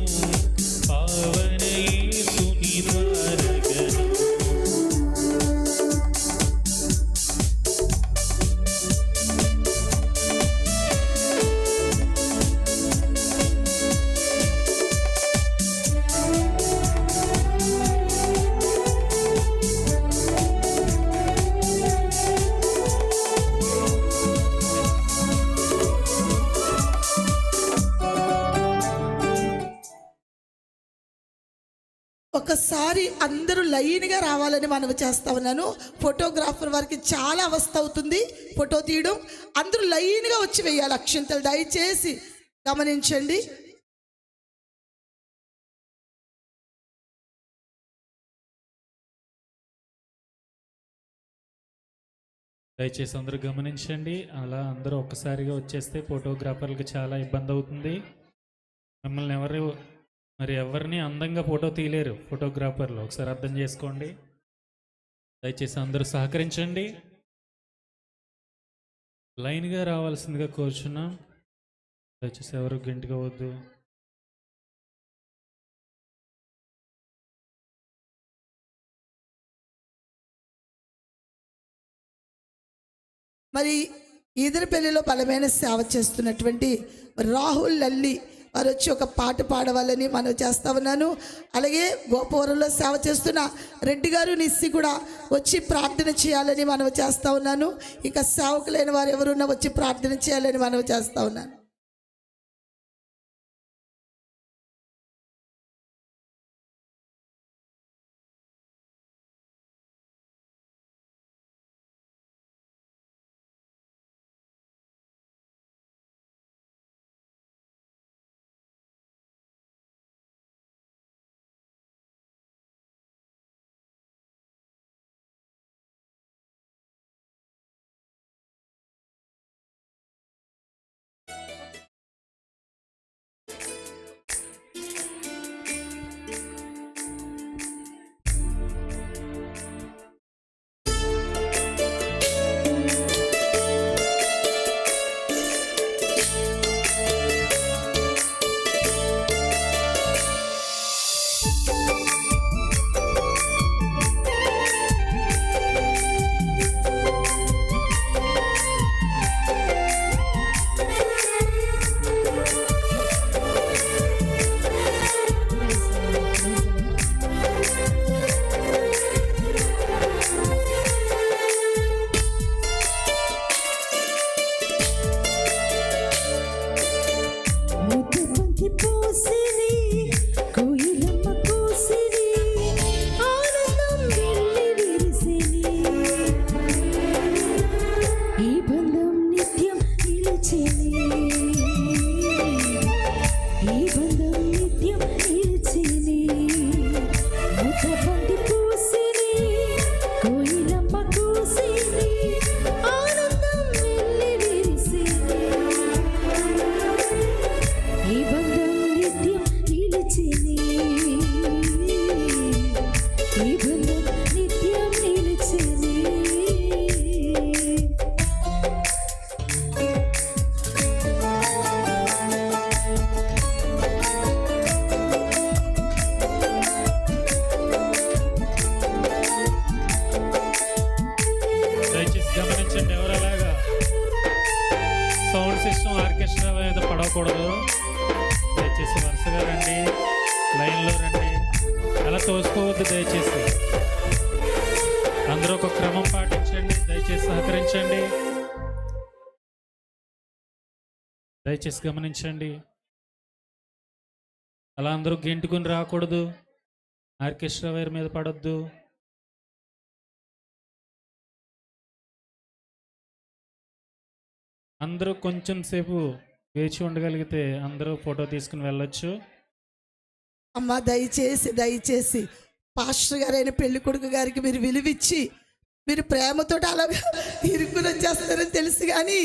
పావన యేసుని త్వరగను. ఒకసారి అందరూ లైన్గా రావాలని మనవి చేస్తా ఉన్నాను. ఫోటోగ్రాఫర్ వారికి చాలా అవస్థ అవుతుంది ఫోటో తీయడం. అందరూ లైన్గా వచ్చి వేయాలి అక్షింతలు, దయచేసి గమనించండి. దయచేసి అందరూ గమనించండి. అలా అందరూ ఒక్కసారిగా వచ్చేస్తే ఫోటోగ్రాఫర్లకు చాలా ఇబ్బంది అవుతుంది. మిమ్మల్ని ఎవరిని అందంగా ఫోటో తీయలేరు ఫోటోగ్రాఫర్లు, ఒకసారి అర్థం చేసుకోండి. దయచేసి అందరూ సహకరించండి. లైన్గా రావాల్సిందిగా కోరుచున్నాం. దయచేసి ఎవరు గంటిగా వద్దు. మరి ఈదరపల్లిలో బలమైన సేవ చేస్తున్నటువంటి రాహుల్ లల్లి వారు వచ్చి ఒక పాట పాడవాలని మనం చేస్తా ఉన్నాను. అలాగే గోపవరంలో సేవ చేస్తున్న రెడ్డి గారు నిస్సి కూడా వచ్చి ప్రార్థన చేయాలని మనం చేస్తా ఉన్నాను. ఇక సేవకులైన వారు ఎవరున్నా వచ్చి ప్రార్థన చేయాలని మనం చేస్తా ఉన్నాను. రాకూడదు. దయచేసి వరుసగా రండి, లైన్లో రండి. అలా తోసుకోవద్దు దయచేసి. అందరూ ఒక క్రమం పాటించండి. దయచేసి సహకరించండి. దయచేసి గమనించండి. అలా అందరూ గెంటుకుని రాకూడదు. ఆర్కెస్ట్రా వైర్ మీద పడొద్దు. అందరూ కొంచెం సేపు వేచి ఉండగలిగితే అందరూ ఫోటో తీసుకుని వెళ్ళొచ్చు. అమ్మ దయచేసి పాస్టర్ గారైన పెళ్లి కొడుకు గారికి మీరు విలువిచ్చి మీరు ప్రేమతో అలాగా ఇరుకుని వచ్చేస్తారని తెలుసు, కానీ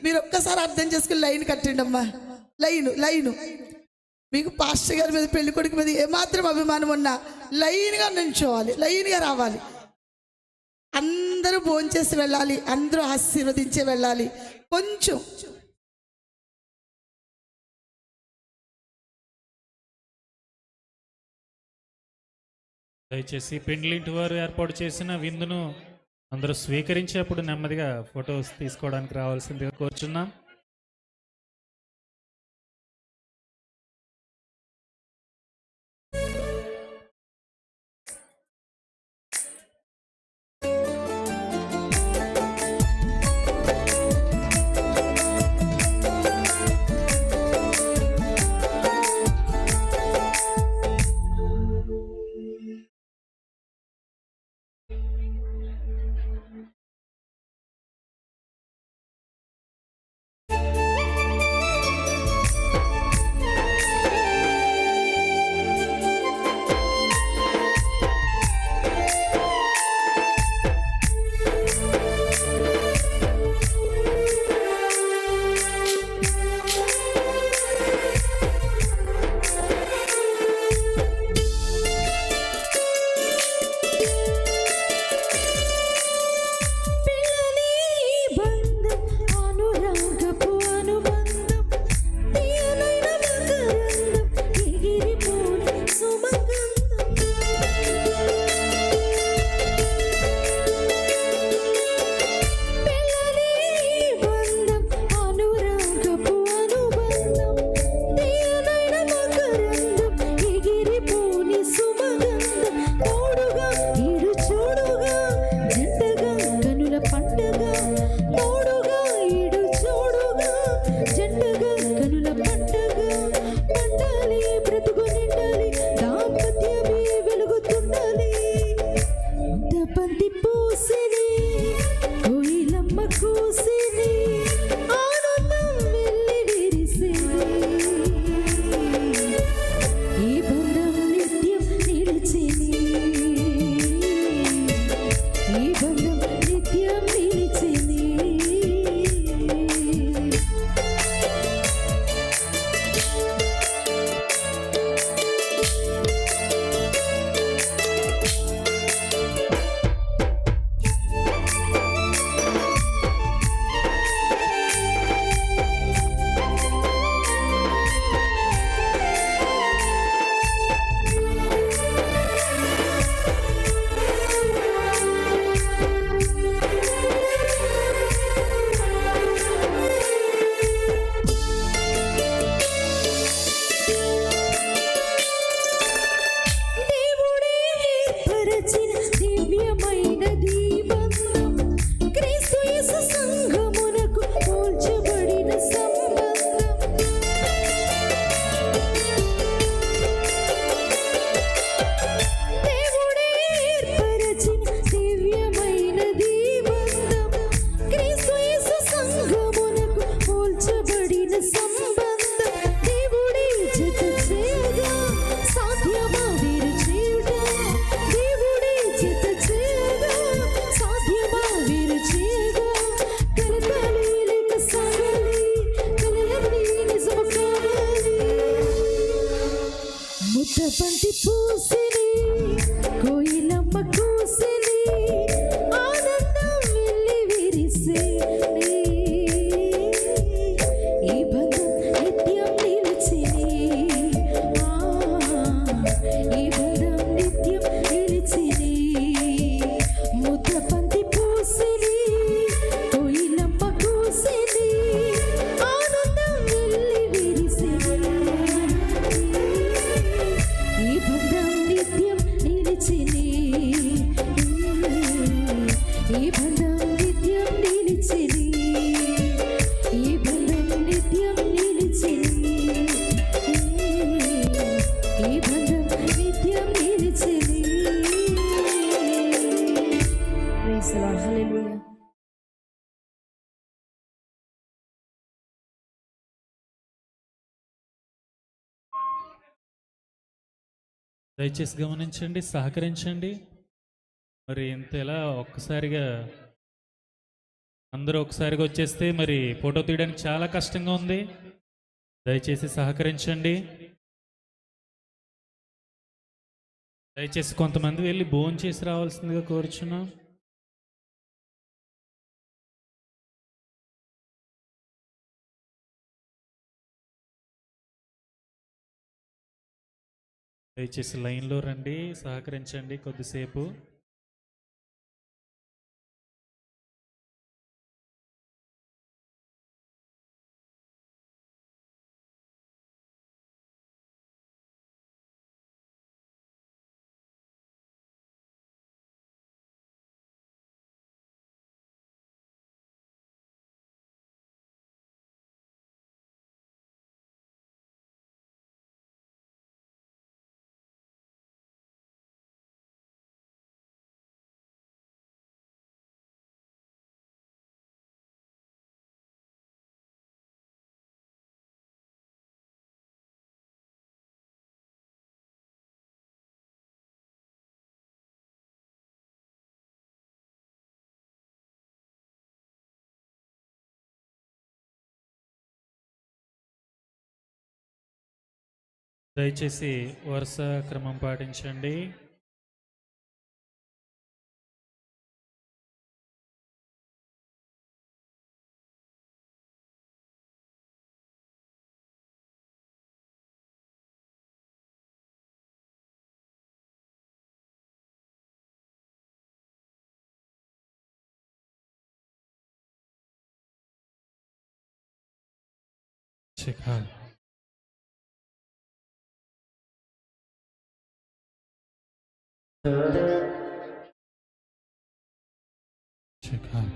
మీరు ఒక్కసారి అర్థం చేసుకుని లైన్ కట్టండి అమ్మా. లైను మీకు పాస్టర్ గారి మీద పెళ్లి కొడుకు మీద ఏమాత్రం అభిమానం ఉన్నా లైన్గా నుంచోవాలి, లైన్గా రావాలి. అందరూ భోంచేసి వెళ్ళాలి, అందరూ ఆశీర్వదించి వెళ్ళాలి. కొంచెం దయచేసి పెండ్లింటి వారు ఏర్పాటు చేసిన విందును అందరూ స్వీకరించేప్పుడు నెమ్మదిగా ఫొటోస్ తీసుకోవడానికి రావాల్సిందిగా కోరుచున్నాం. దయచేసి గమనించండి, సహకరించండి. మరి ఇంతలా ఒక్కసారిగా అందరూ ఒకసారిగా వచ్చేస్తే మరి ఫోటో తీయడానికి చాలా కష్టంగా ఉంది. దయచేసి సహకరించండి. దయచేసి కొంతమంది వెళ్ళి భోజనం చేసి రావాల్సిందిగా కోరుచున్నాం. దయచేసి లైన్లో రండి, సహకరించండి కొద్దిసేపు. దయచేసి వరుస క్రమం పాటించండి. శిఖాల్ శిఖాల్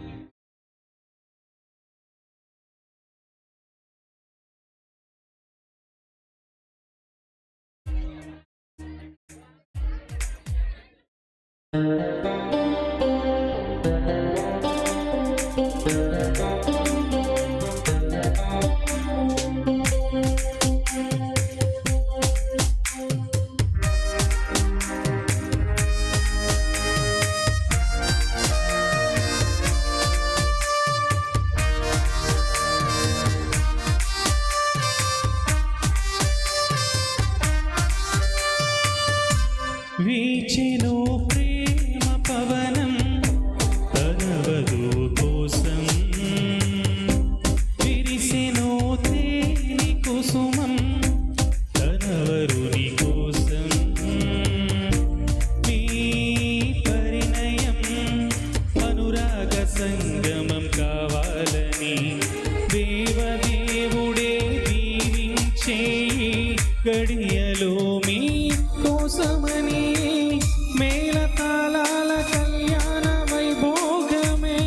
వీచెను ప్రేమ పవనం తనవదు కోసం, విరిసెను తేని కుసుమం తనవరుని కోసం. మీ పరిణయం అనురాగ సంగమం కావాలని దేవదేవుడే దీవించే గడియలో మీ కోసమని మేళతాళాల కళ్యాణ వైభోగమే.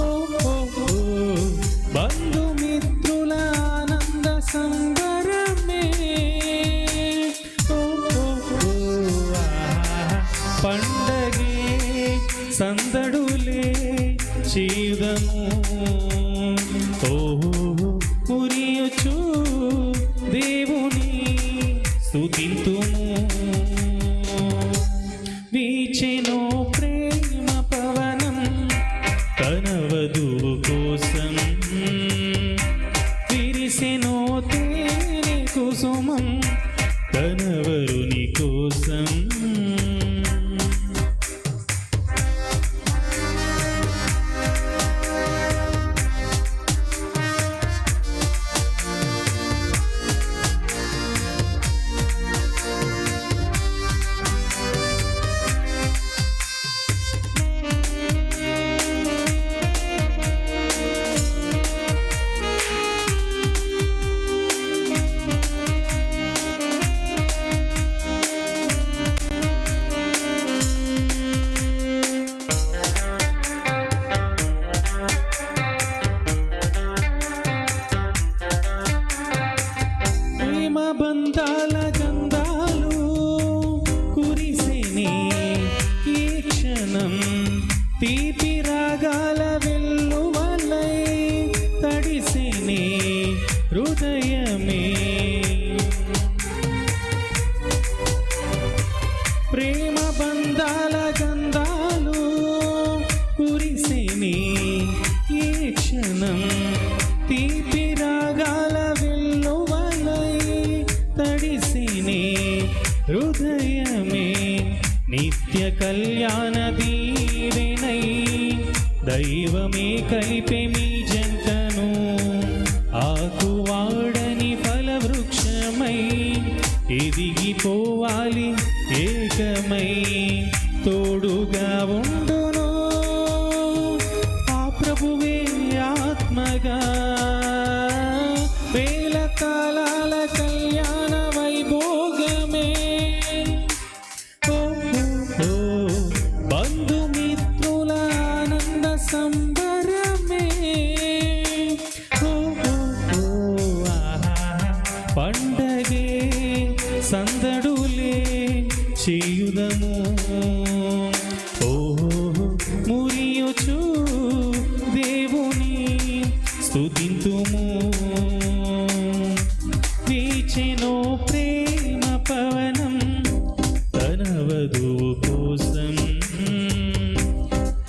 ఓ ఓ ఓ బంధుమిత్రుల ఆనంద సంబరమే. ఓ ఓ ఓ పండగే సందడులే చీదము. ఓ ఉరియుచు దేవుని స్తుతింతుము. వీచెను ప్రేమ పవనం తనవధువు కోసం, విరిసెను తేనె కుసుమం తనవరుని కోసం. బంధాల గంధాలు కురిసేనే ఏ క్షణం తీపి రాగాల వెల్లువలై తడిసేనే హృదయమే నిత్య కళ్యాణ దీవెనై దైవమే కలిపే మీ జంటను ఆకువాడని ఫలవృక్షమై ఎదిగిపోవాలి ఏకమై తోడుగా ఉండును ఆ ప్రభువే ఆత్మగా వేల కాలాల కళ్యాణ వైభోగమే బంధుమిత్రుల ఆనంద సంబరమే పండగే సందడులే చేయుదము మురియుచు దేవుని స్తుతింతుము వీచెను ప్రేమ పవనం తన వధువు కోసం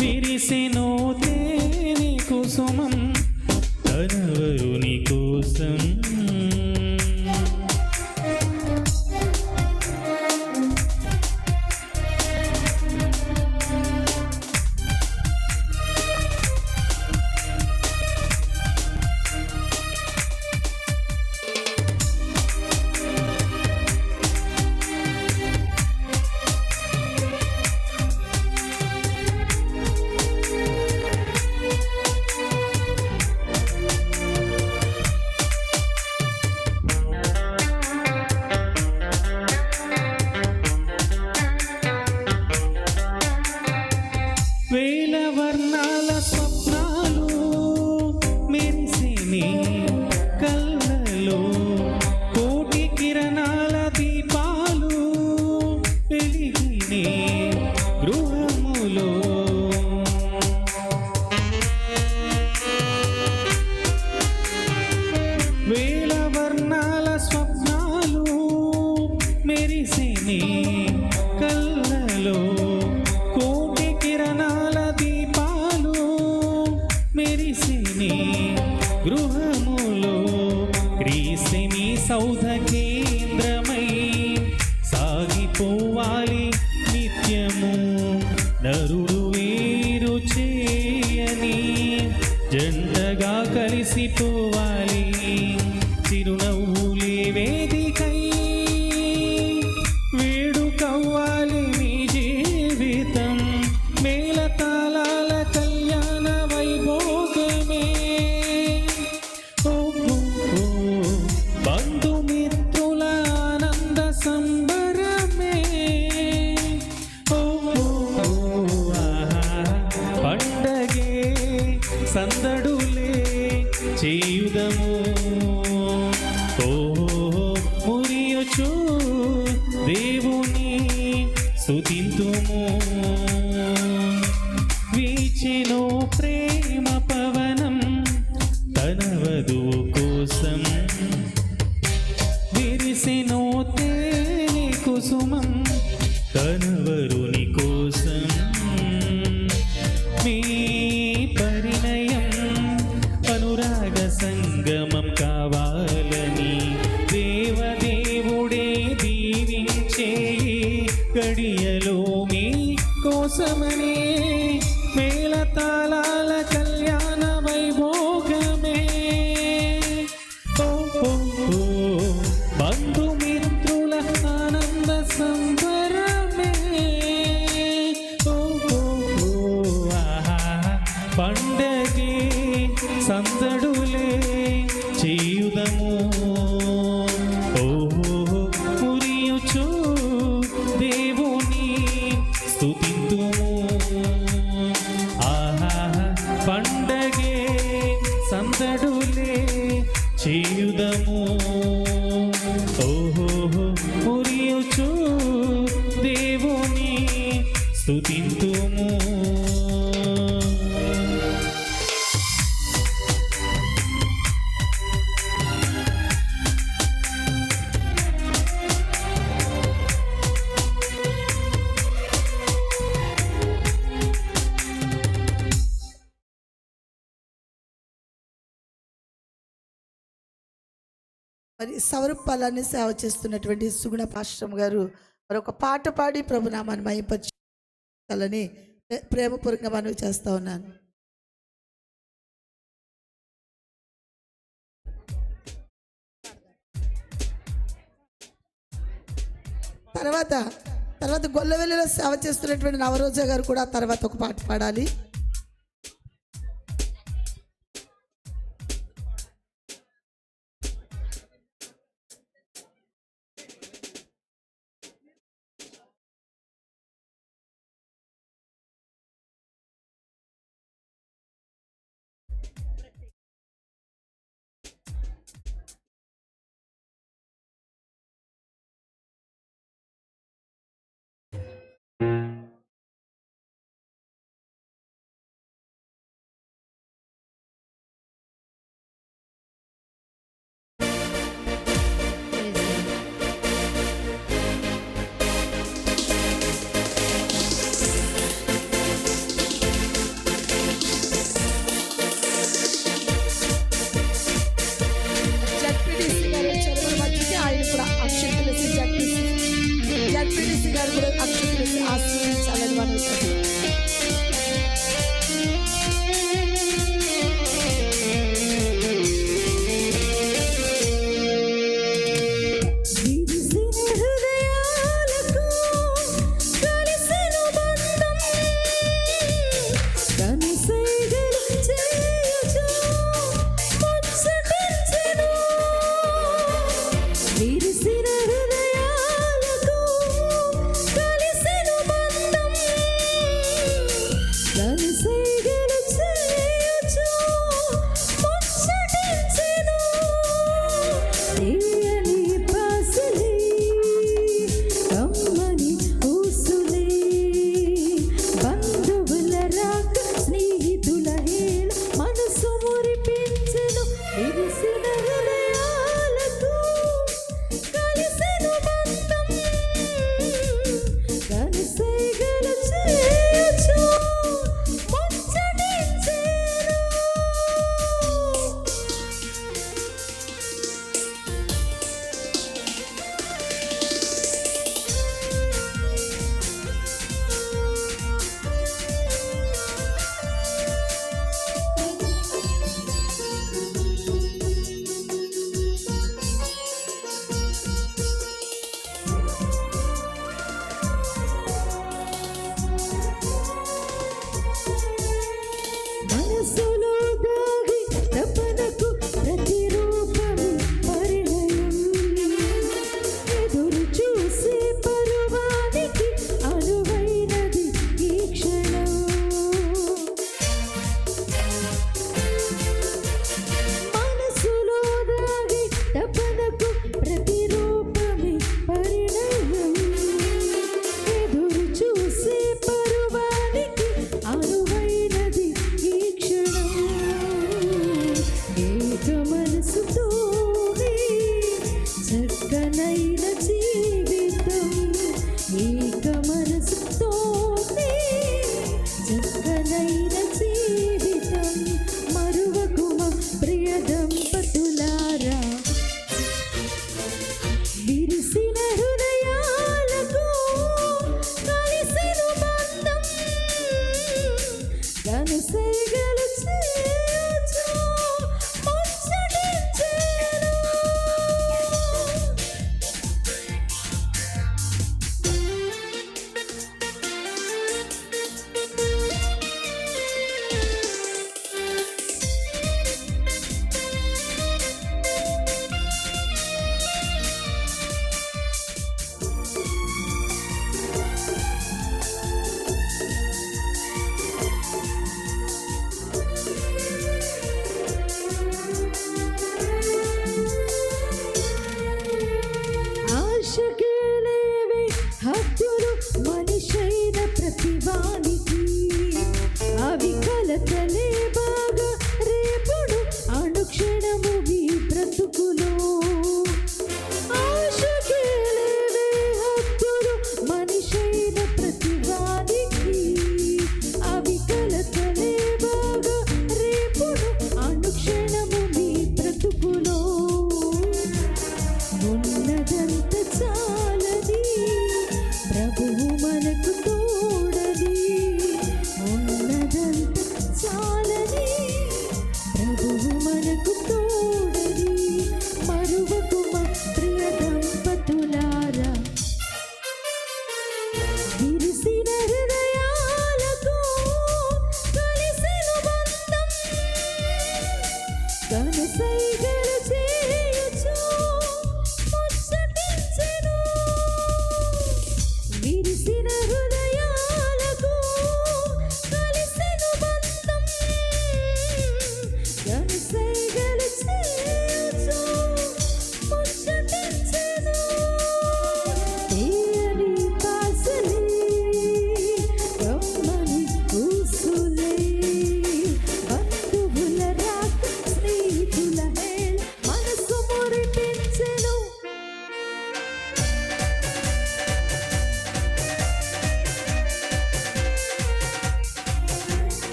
విరిసెను తేనె కుసుమం తన వరుని కోసం వేల వర్ణాల స్వప్నాలు మెరిసిని కళ్ళలో కోటి కిరణాల దీపాలు వెలిగిని గృహములో వేల వర్ణాల స్వప్నాలు మెరిసిని కళ్ళలో కోటి కిరణాల దీపాలు మెరిసిని గృహములో క్రీస్తుని సౌధ కేంద్రమై సాగిపోవాలి నిత్యము నరుడు వేరు చేయని జంటగా కలిసిపోవాలి చిరునవ్వులే వేదికై వేడుకవ్వాలి మీ జీవితం మేళతాళాల కళ్యాణ వైభోగమే బంధుమిత్రుల ఆనంద సంబరమే పండగే సందడులే చేయుదము మురియుచు దేవుని స్తుతింతుము వీచెను ప్రేమ పవనం తన వధువు కోసం విరిసెను తేనె కుసుమం తన వరుని కోసం మీ పరిణయం అనురాగ సంగమం కావాలని దేవదేవుడే దీవించే గడియలో మీ కోసమనే మేళతాళాల కళ్యాణ వైభోగమే బంధుమిత్రుల ఆనంద సంబరమే పండగే సందడులే చేయుదము మురియుచు దేవుని స్తుతింతుము పండగే సందడులే చేయుదము మురియుచు దేవుని స్తుతింతుము మరి సవరపాలని సేవ చేస్తున్నటువంటి సుగుణ పాశ్రం గారు మరి ఒక పాట పాడి ప్రభునామాన్ని మహింపరచాలని ప్రేమపూర్వకంగా మనవి చేస్తా ఉన్నాను. తర్వాత గొల్లవెల్లిలో సేవ చేస్తున్నటువంటి నవరోజా గారు కూడా తర్వాత ఒక పాట పాడాలి. జడ్పీటీసీ గారు కూడా అక్షంతలు ఆశీర్వదించాలని మనవి చేస్తున్నాను.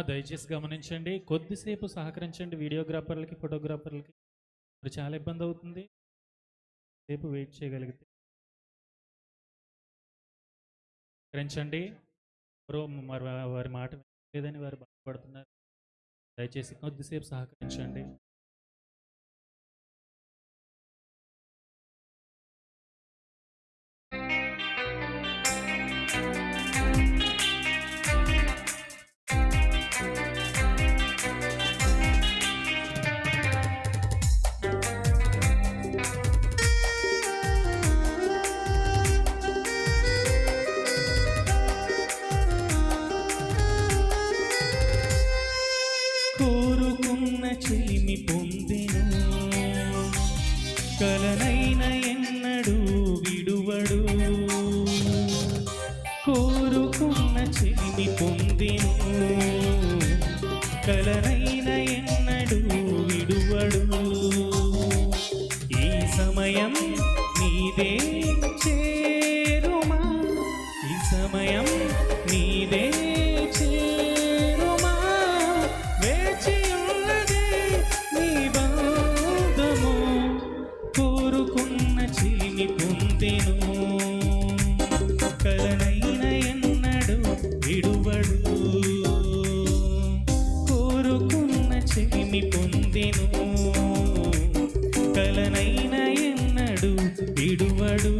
దయచేసి గమనించండి, కొద్దిసేపు సహకరించండి. వీడియోగ్రాఫర్లకి, ఫోటోగ్రాఫర్లకి మరి చాలా ఇబ్బంది అవుతుంది. సేపు వెయిట్ చేయగలిగితే సహకరించండి. మరి వారి మాట లేదని వారు బాధపడుతున్నారు. దయచేసి కొద్దిసేపు సహకరించండి. కోరుకున్న చెలిమి పొందెను, కలనైన ఎన్నడూ విడువడు. కోరుకున్న చెలిమి పొందెను, కలనైన ఎన్నడూ విడువడు. ఈ సమయం నీదే చేరుమా, ఈ సమయం నీదే చేరుమా. వేచి ఉన్నదే నీ బంధము, కోరుకున్న చిలిమి పొందెను, కలనైన ఎన్నడు విడువడు. కోరుకున్న చిలిమి పొందెను, కలనైన ఎన్నడు విడువడు.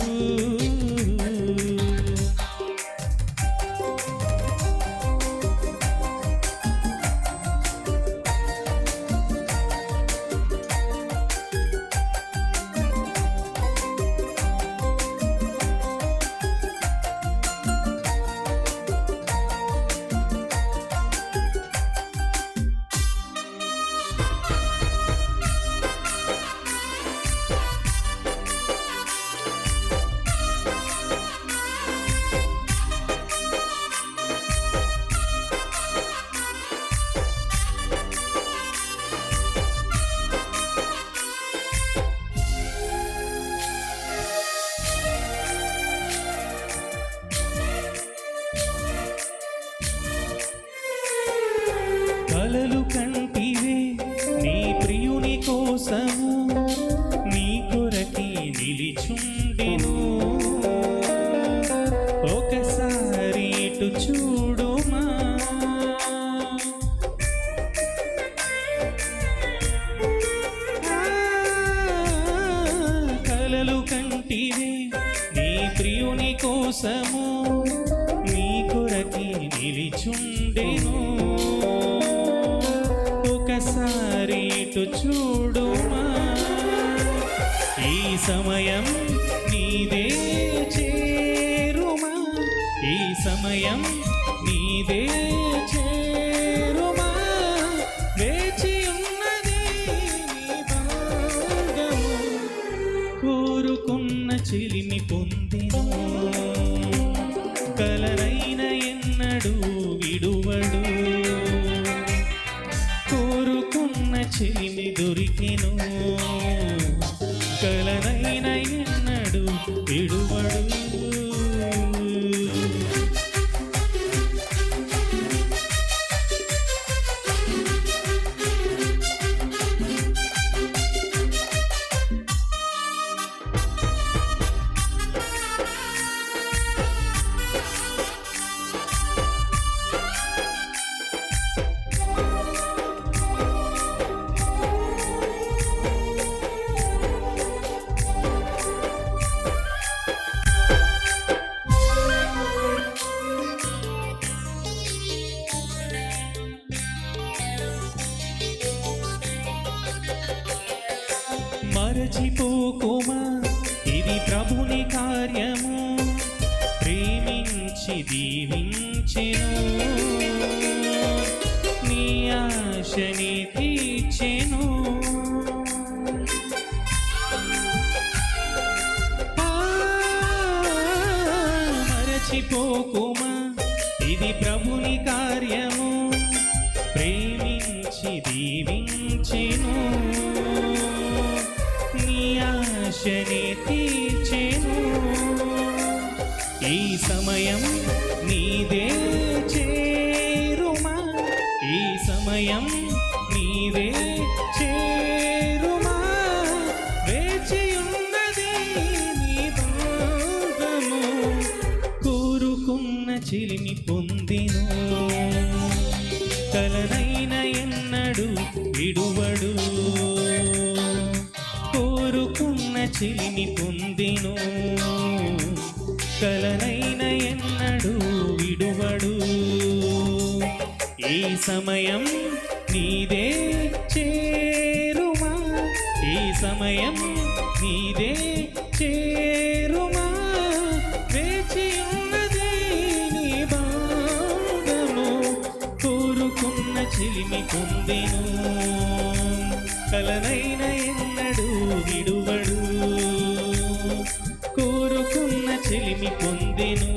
కలలు కంటివే నీ ప్రియుని కోసము, నీ కొరకి నిలిచుండెను. ఒకసారి ఇటు చూడుమా, కలలు కంటివే నీ ప్రియుని కోసము, నీ కొరకి నిలిచుండెను. ఒకసారి ఇటు చూడుమా, ఈ సమయం నీదే చేరుమా, ఈ సమయం నీదే చేరుమా. వేచి ఉన్నది నీ భాగము, కోరుకున్న చిలిమి పొందెను, కలనైన ఎన్నడూ విడువడు. కోరుకున్న చిలిమి దొరికెను, కలనైన ఎన్నడు విడువడు. మరచిపోకుమా, ఇది ప్రభుని కార్యము, ప్రేమించి దీవించెను, నీ ఆశని తీర్చెను. మరచిపోకుమా, ఇది ప్రభుని కార్యము, ప్రేమించి దీవించెను, నీ ఆశ సమయం నీదే చేరుమా, వేచియున్నది నీ పాదము, కోరుకున్న చిలిమి పొందిను, కలనైన ఎన్నడు విడువడు, కోరుకున్న చిలిమి పొందిను, కలనైన ఎన్నడు విడువడు. ఈ సమయం నీదే చేరుమా, ఈ సమయం నీదే చేరుమా, వేచి ఉన్నది నీ బాధము, కోరుకున్న చిలిమి పొందెను, కలనైన ఎన్నడు విడువడు, కోరుకున్న చిలిమి పొందెను,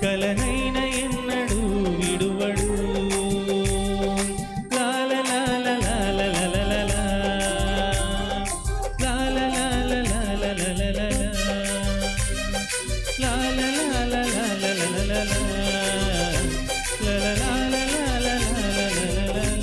కలనైన ఎన్నడు విడువడు. లాల లాల లాల లాల లాల, లాల లాల లాల లాల లాల, లాల లాల లాల లాల లాల, లాల లాల లాల లాల లాల.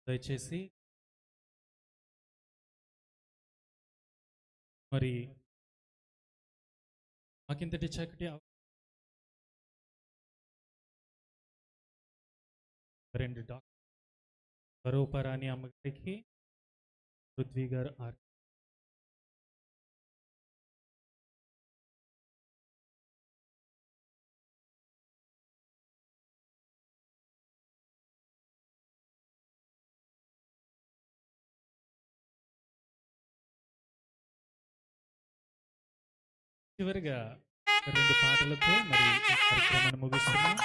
దయచేసి మరి మాకింతటి చక్కటి రెండు డాక్టర్ స్వరూపరాణి అమ్మగారికి, పృథ్వీ గారు ఆర్ చివరిగా రెండు పాటలతో మరి ఈ కార్యక్రమాన్ని ముగిస్తున్నాం.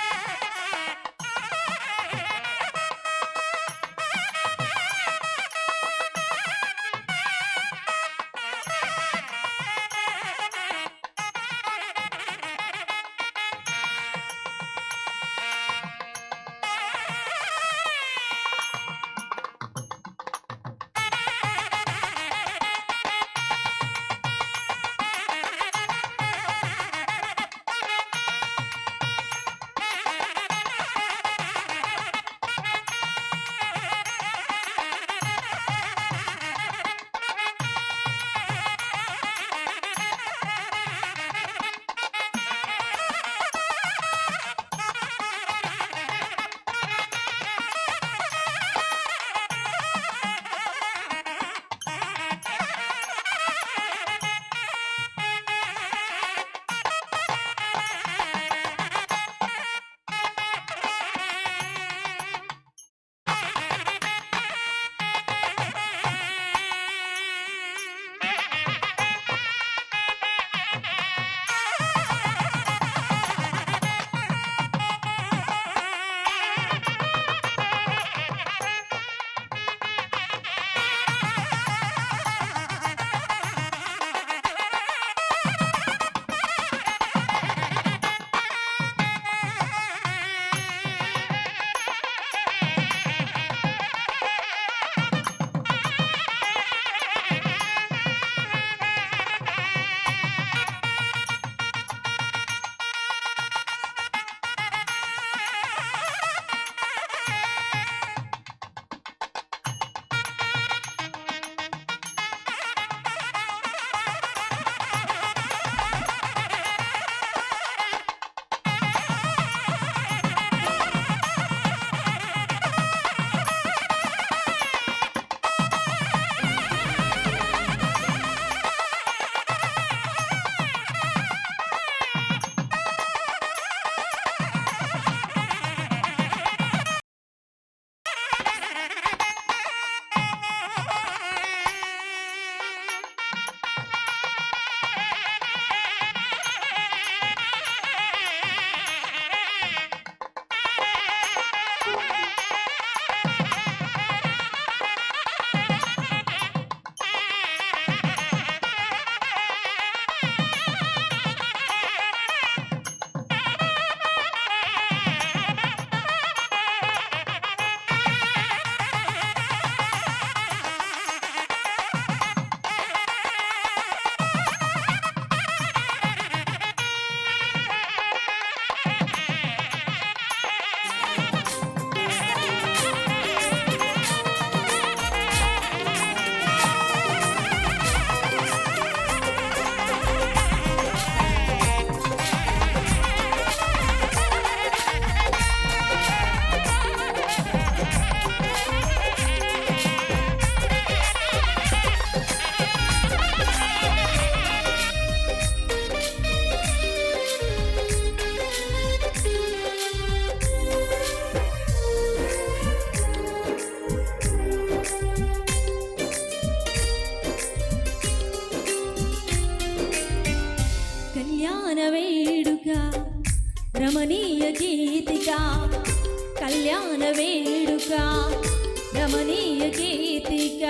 రమణీయ గీతిక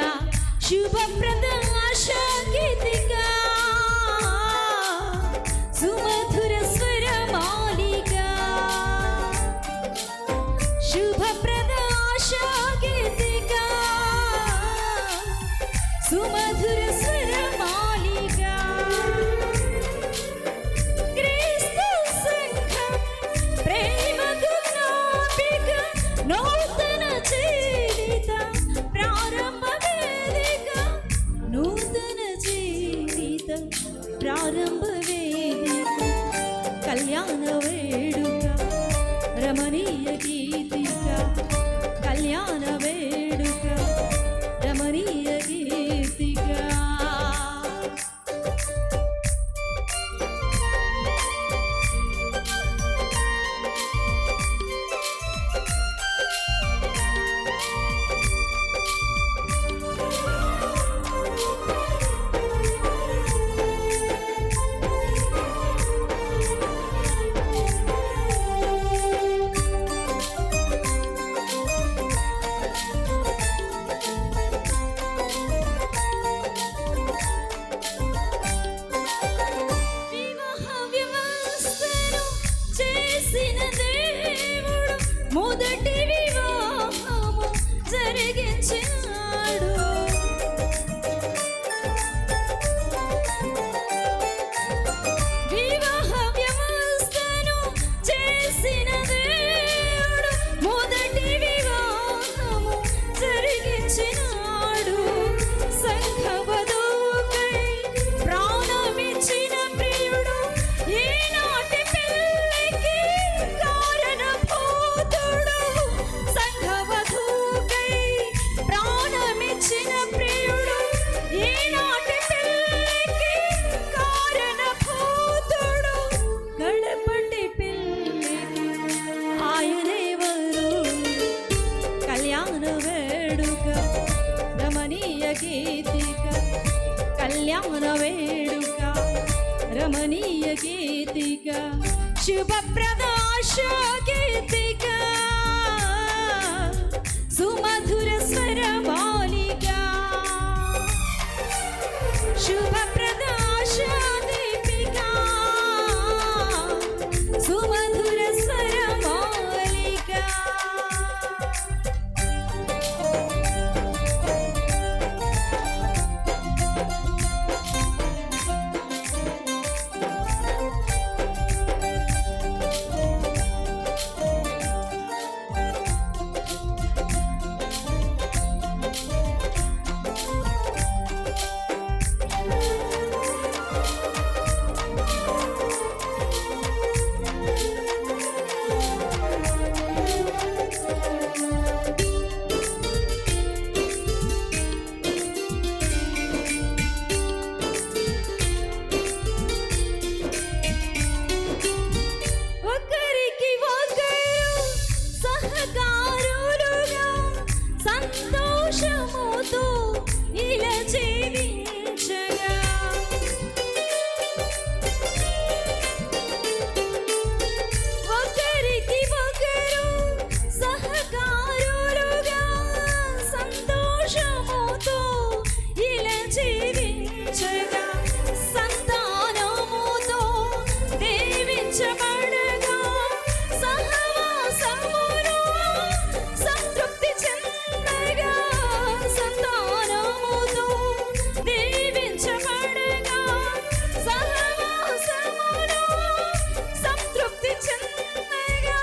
శుభప్రద ఆశా గీతిక సుమధుర స్వర మాలిక శుభప్రద ఆశా గీతిక సుమధుర స్వర మాలిక క్రీస్తు సంఘం ప్రేమకు జ్ఞాపిక నూతన జీవిత ప్రారంభ వేదిక నూతన జీవిత ప్రారంభ వేదిక కళ్యాణ వేడుక రమణీయ గీతిక కళ్యాణ వేడుక రమణీయ గీతిక వివాహ వ్యవస్థను చేసిన దేవుడు మొదటి వివాహము జరిగించాడు వివాహ వ్యవస్థను చేసిన దేవుడు మొదటి వివాహము జరిగించినాడు సంఘవధువుకై ప్రాణమిచ్చిన ప్రియుడు ఈనాటి పెళ్ళికి కారణభూతుడు సంఘవధువుకై ప్రాణమిచ్చిన ప్రియుడు ఈనాటి పెళ్ళికి కారణభూతుడు గడపటి పెళ్ళికి ఆయనెవరు కళ్యాణ వేడుక రమణీయ గీతిక కళ్యాణ వేడుక రమణీయ గీతిక శుభప్రద ఆశా గీతిక సుమధుర స్వర మాలిక శుభప్రద ఆశా దీపిక సుమధుర స్వర మాలిక ఒకరికి ఒకరు సహకారులుగా సంతోషముతో ఇలా జీవించగా ఒకరికి ఒకరు సహకారులుగా సంతోషముతో ఇలా జీవించగా సంతానముతో దీవించబడగా సహవాసములో సంతృప్తి చెందగా సంతానముతో దీవించబడగా సహవాసములో సంతృప్తి చెందగా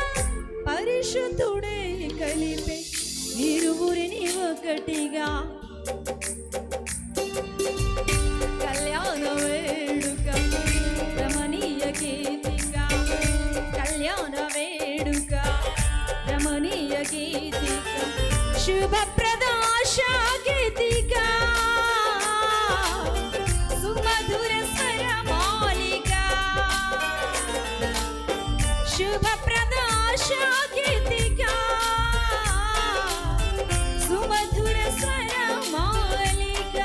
పరిశుద్ధుడే కలిపే ఇరువురిని ఒకటిగా కళ్యాణ వేడుక రమణీయ గీతిక కళ్యాణ వేడుక రమణీయ గీతిక శుభప్రద ఆశా గీతిక సుమధుర స్వర మాలిక శుభప్రద ఆశా గీతిక సుమధుర స్వర మాలిక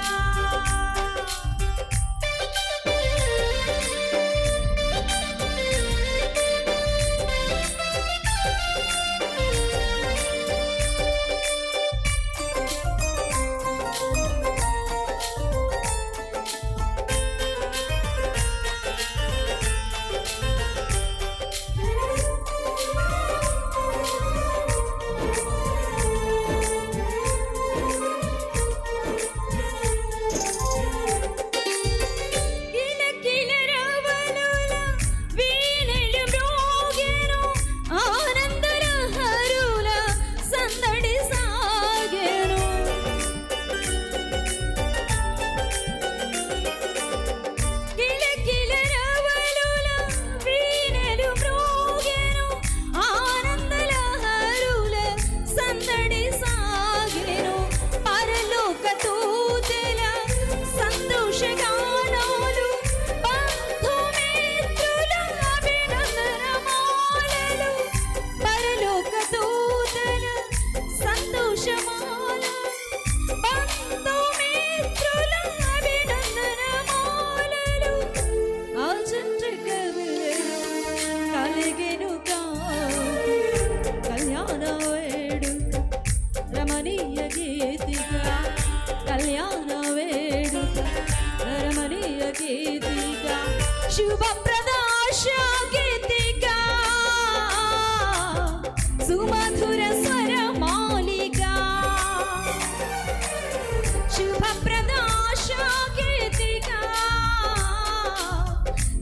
రమణీయ గీతిగా కళ్యాణ వేడుక రమణీయ గీతిగా శుభప్రద ఆశా గీతిగా సుమధుర స్వర మాలిక శుభప్రద ఆశా గీతిగా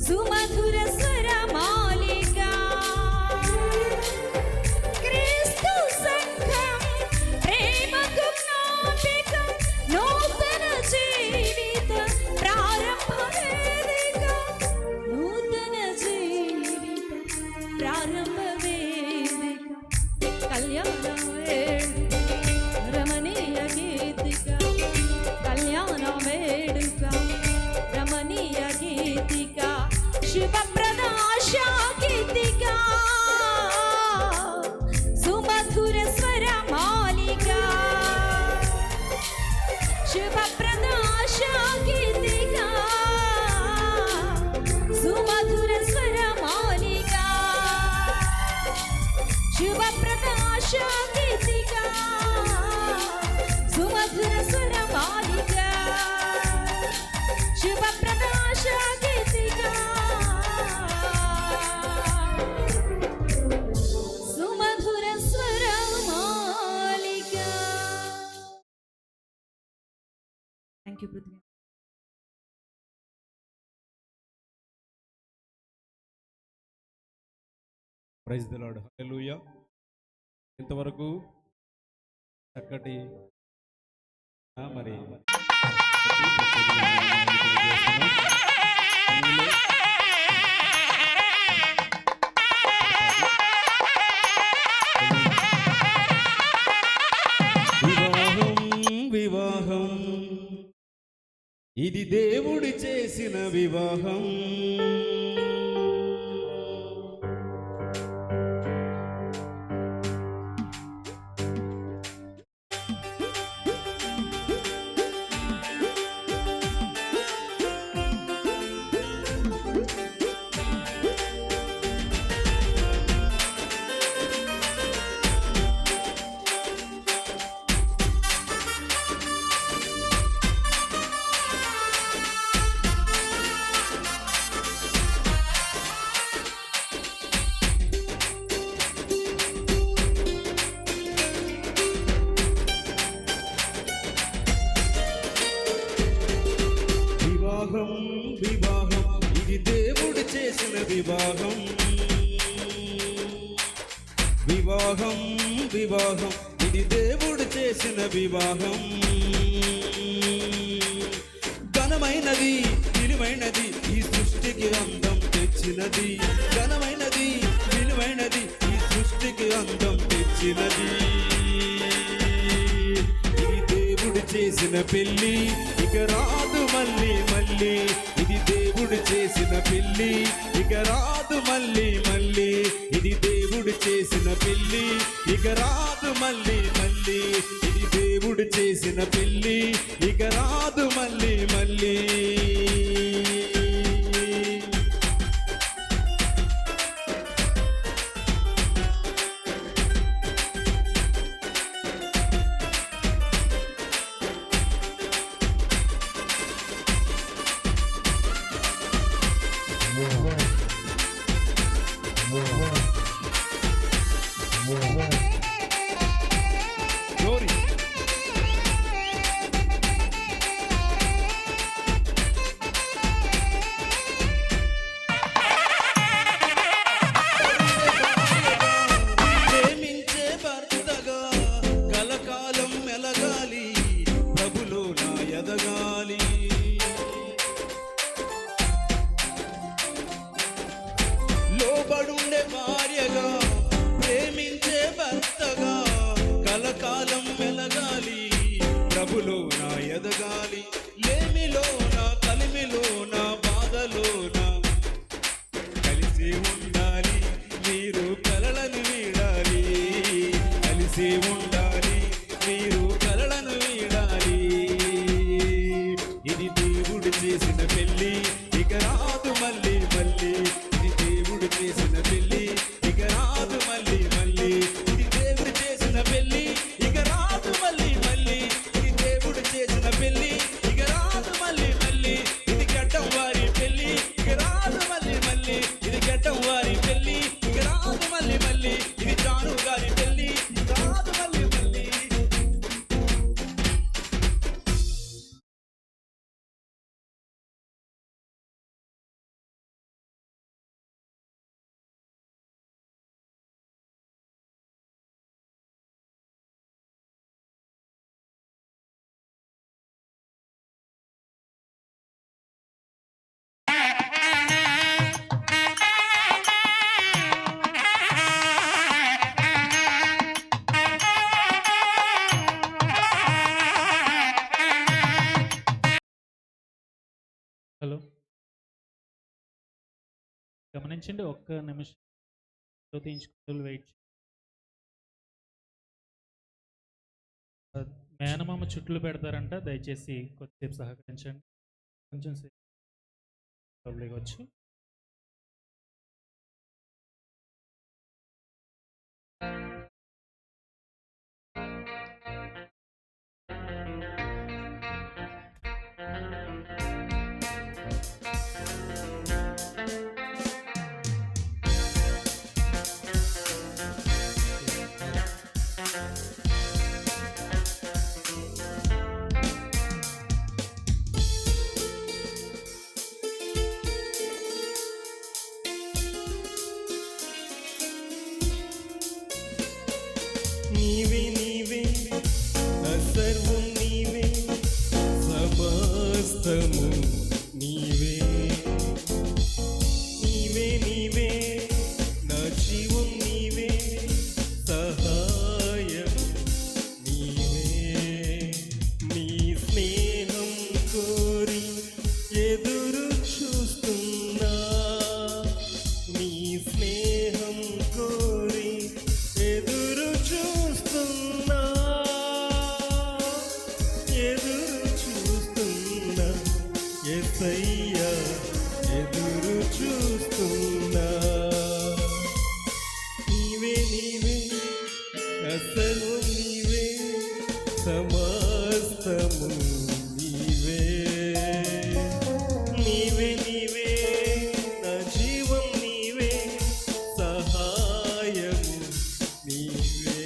సుమధుర స్వర మాలిక క్రీస్తు సంఘం ప్రేమకు జ్ఞాపిక నూతన జీవిత ప్రారంభ వేదిక నూతన జీవిత ప్రారంభ వేదిక కళ్యాణ వేడుక రమణీయ గీతిక కళ్యాణ వేడుక రమణీయ గీతిక శుభప్రద ఆశా గీతిక సుమధుర స్వర మాలిక శుభప్రద ఆశా గీతిక సుమధుర స్వర మాలిక శుభప్రద ఆశా గీతిక సుమధుర స్వర మాలిక శుభప్రద ఆశా గీతిక సుమధుర స్వర మాలిక. Thank you Prithvi. Praise the lord, hallelujah. ఇంతవరకు చక్కటి మరి వివాహం వివాహం ఇది దేవుడు చేసిన వివాహం. వివాహం వివాహం ఇది దేవుడు చేసిన వివాహం. వివాహం వివాహం ఇది దేవుడు చేసిన వివాహం. ఘనమైనది విలువైనది ఈ సృష్టికి అందం తెచ్చినది. ఘనమైనది విలువైనది ఈ సృష్టికి అందం తెచ్చినది. ఇది దేవుడు చేసిన పెళ్లి ఇక రాదు మళ్ళీ మళ్ళీ. ఇది దేవుడు చేసిన పెళ్లి ఇక రాదు మళ్ళీ మళ్ళీ. ఇది దేవుడు చేసిన పెళ్లి ఇక రాదు మళ్ళీ మళ్ళీ. ఇది దేవుడు చేసిన పెళ్లి ఇక రాదు మళ్ళీ మళ్ళీ. Glory. గమనించండి, ఒక్క నిమిషం తీయించుకోవాలి, వెయిట్. మేనమామ చుట్లు పెడతారంట, దయచేసి కొద్దిసేపు సహకరించండి. కొంచెం సేపు వచ్చు. నీవే నీవే నా సర్వం నీవే, సమస్తము నీవే. నీవే నీవే నా జీవం నీవే, సహాయం నీవే. నీ స్నేహం కోరి ఎదురు చూస్తున్నా, నీ స్నేహం కోరి ఎదురు చూస్తున్నా, ఎదురు చూస్తున్నా యేసయ్యా, ఎదురు చూస్తున్నా. నీవే నీవే అసలు నీవే, సమస్తము నీవే. నీవే నీవే నా జీవం నీవే, సహాయము నీవే.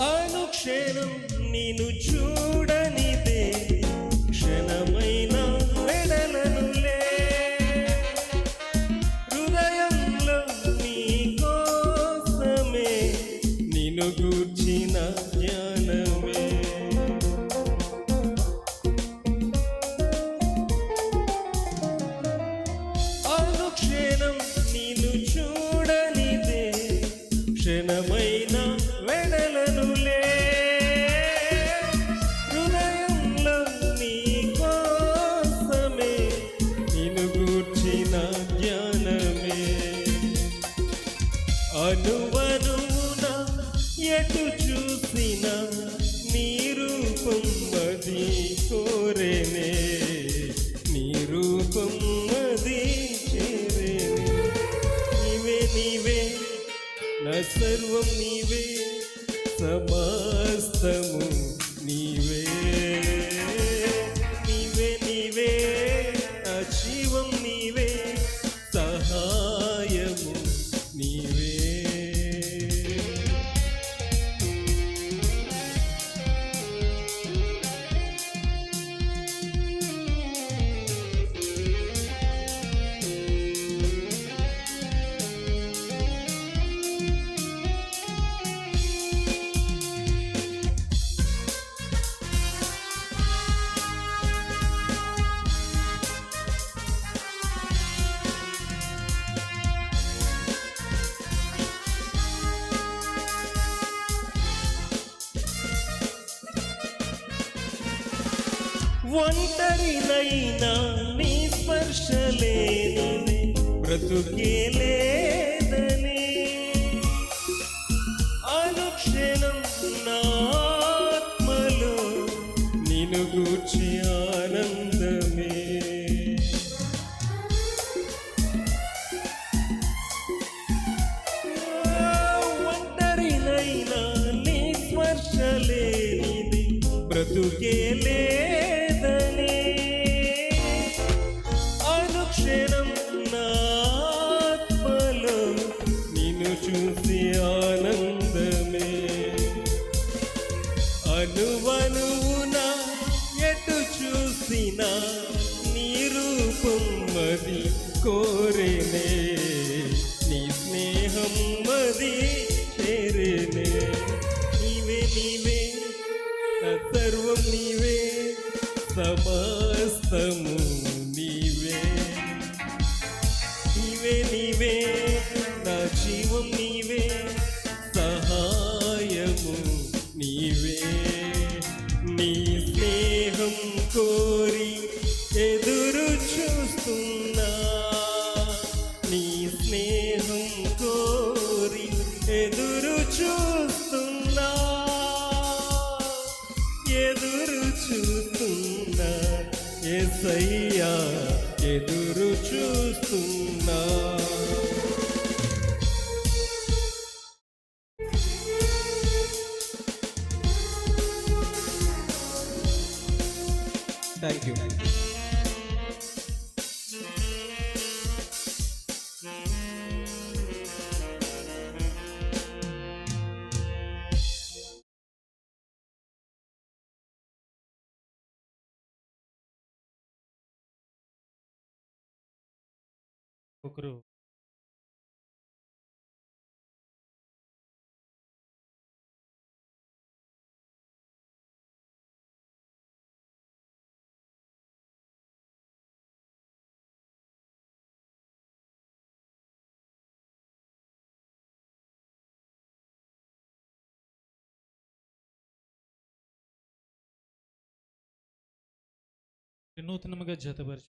అనుక్షణం నిన్ను చూడనిదే, క్షణమైన వెడలనులే. హృదయంలో నీ కోసమే, నిన్ను గూర్చిన జ్ఞానమే. అనుక్షణం నిన్ను చూడనిదే, క్షణమైన వెడలనులే. హృదయంలో నీ కోసమే, నిన్ను గూర్చిన జ్ఞానమే. అనువనువున ఎటు చూసిన నీ రూపం అది కోరేనే, నీ రూపం అది చేరేనే. నీవే నీవే నా సర్వం నీవే, సమస్తము నీవే. నీవే నీవే నా జీవం నీవే, సహాయము నీవే. ఒంటరినైనా నీ స్పర్శ లేనిది బ్రతుకే లేదని, అనుక్షణం నా ఆత్మలో నిన్ను గూర్చి ఆనందమే. ఒంటరినైనా నీ స్పర్శ లేనిది బ్రతుకే లేదని, అనుక్షణం నా ఆత్మలో నిన్ను చూసి ఆనందమే. అనువను మది చేరేనే. నీవే నీవే నా సర్వం నీవే, సమస్తము నీవే. నీవే నీవే నా జీవం నీవే, సహాయము నీవే. నీ స్నేహం కోరి ఎదురు చూస్తున్నా, నీ స్నేహం కోరి ఎదురు చూస్తున్నా, ఎదురు చూస్తున్నా యేసయ్యా, ఎదురు చూస్తున్నా. Thank you. ఒకరు నూతనముగా జతపరిచి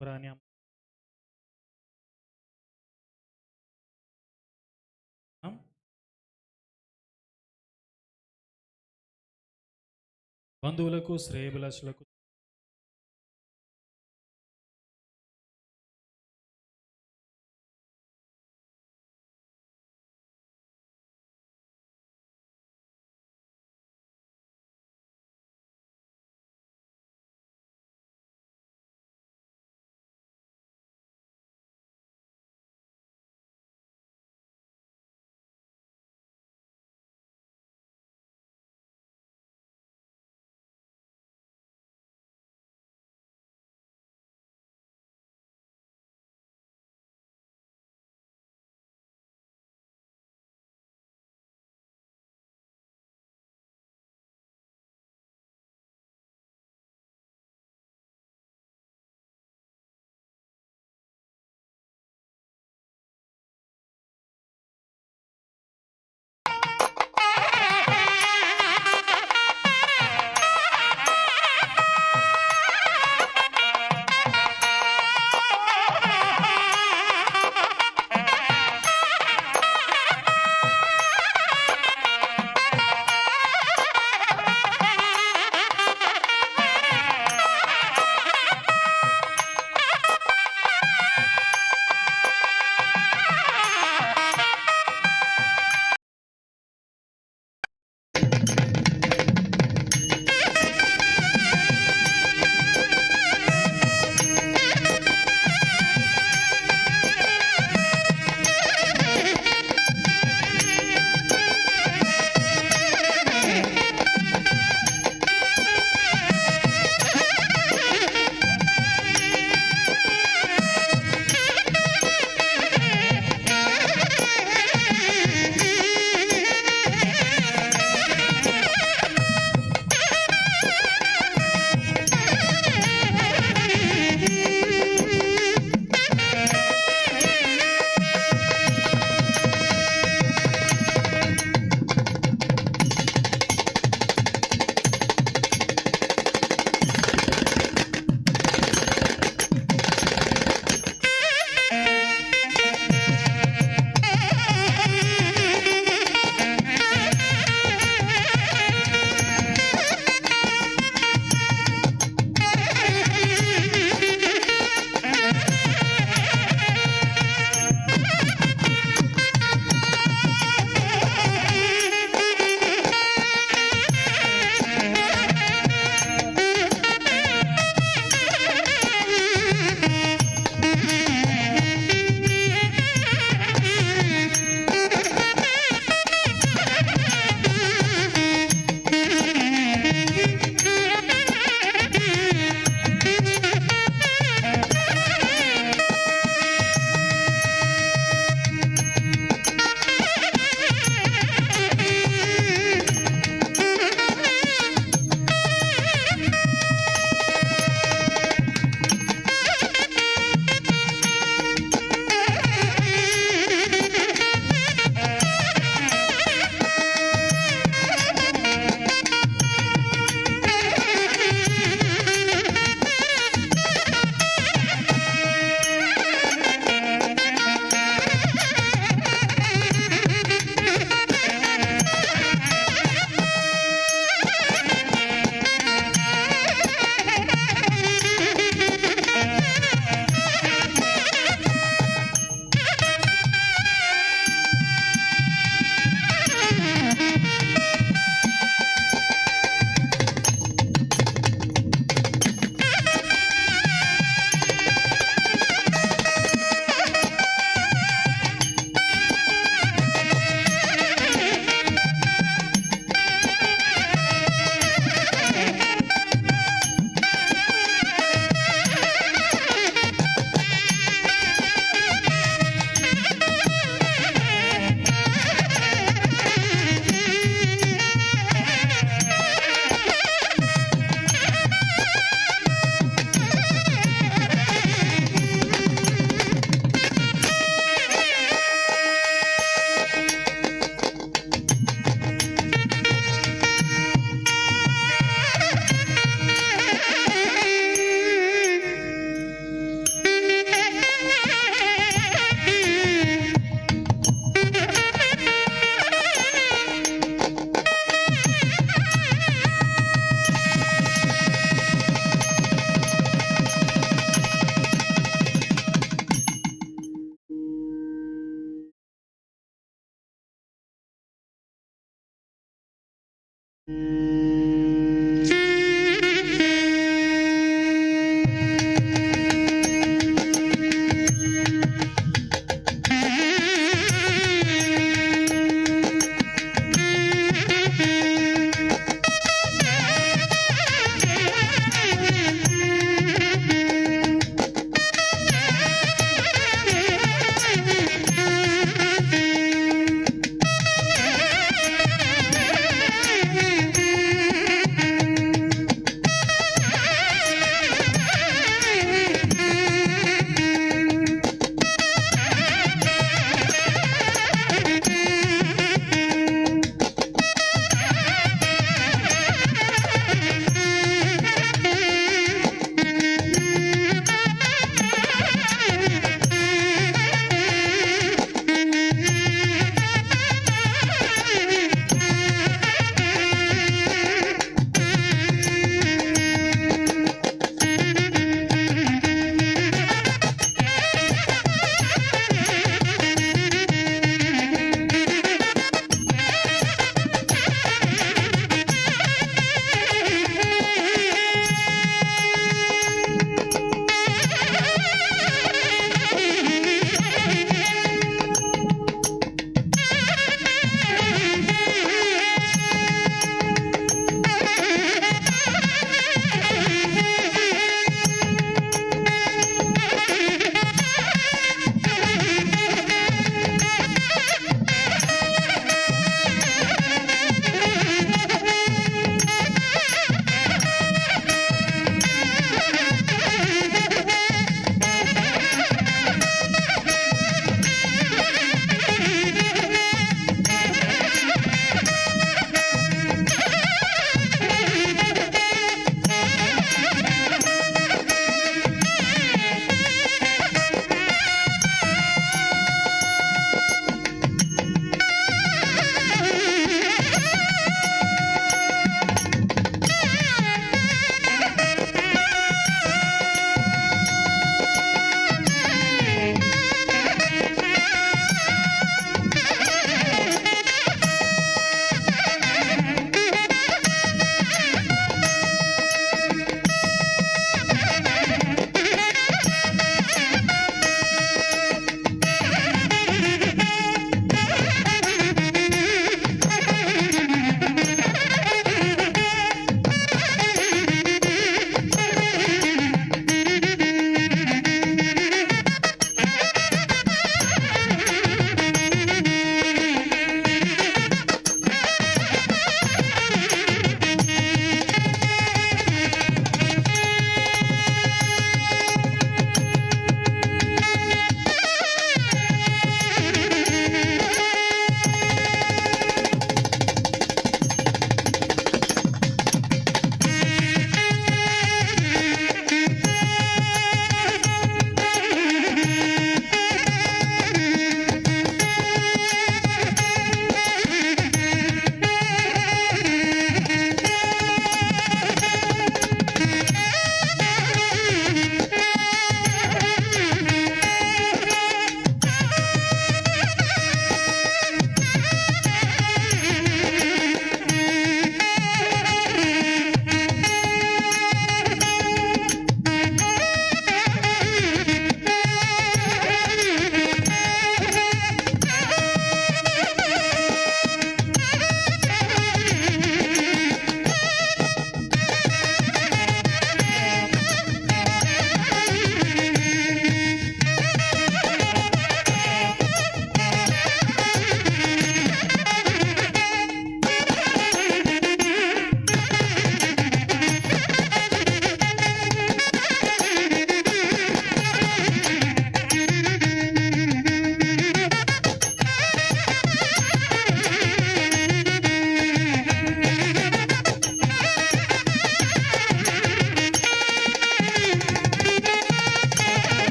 ప్రాణ్యం బంధువులకు శ్రేయభిలాషులకు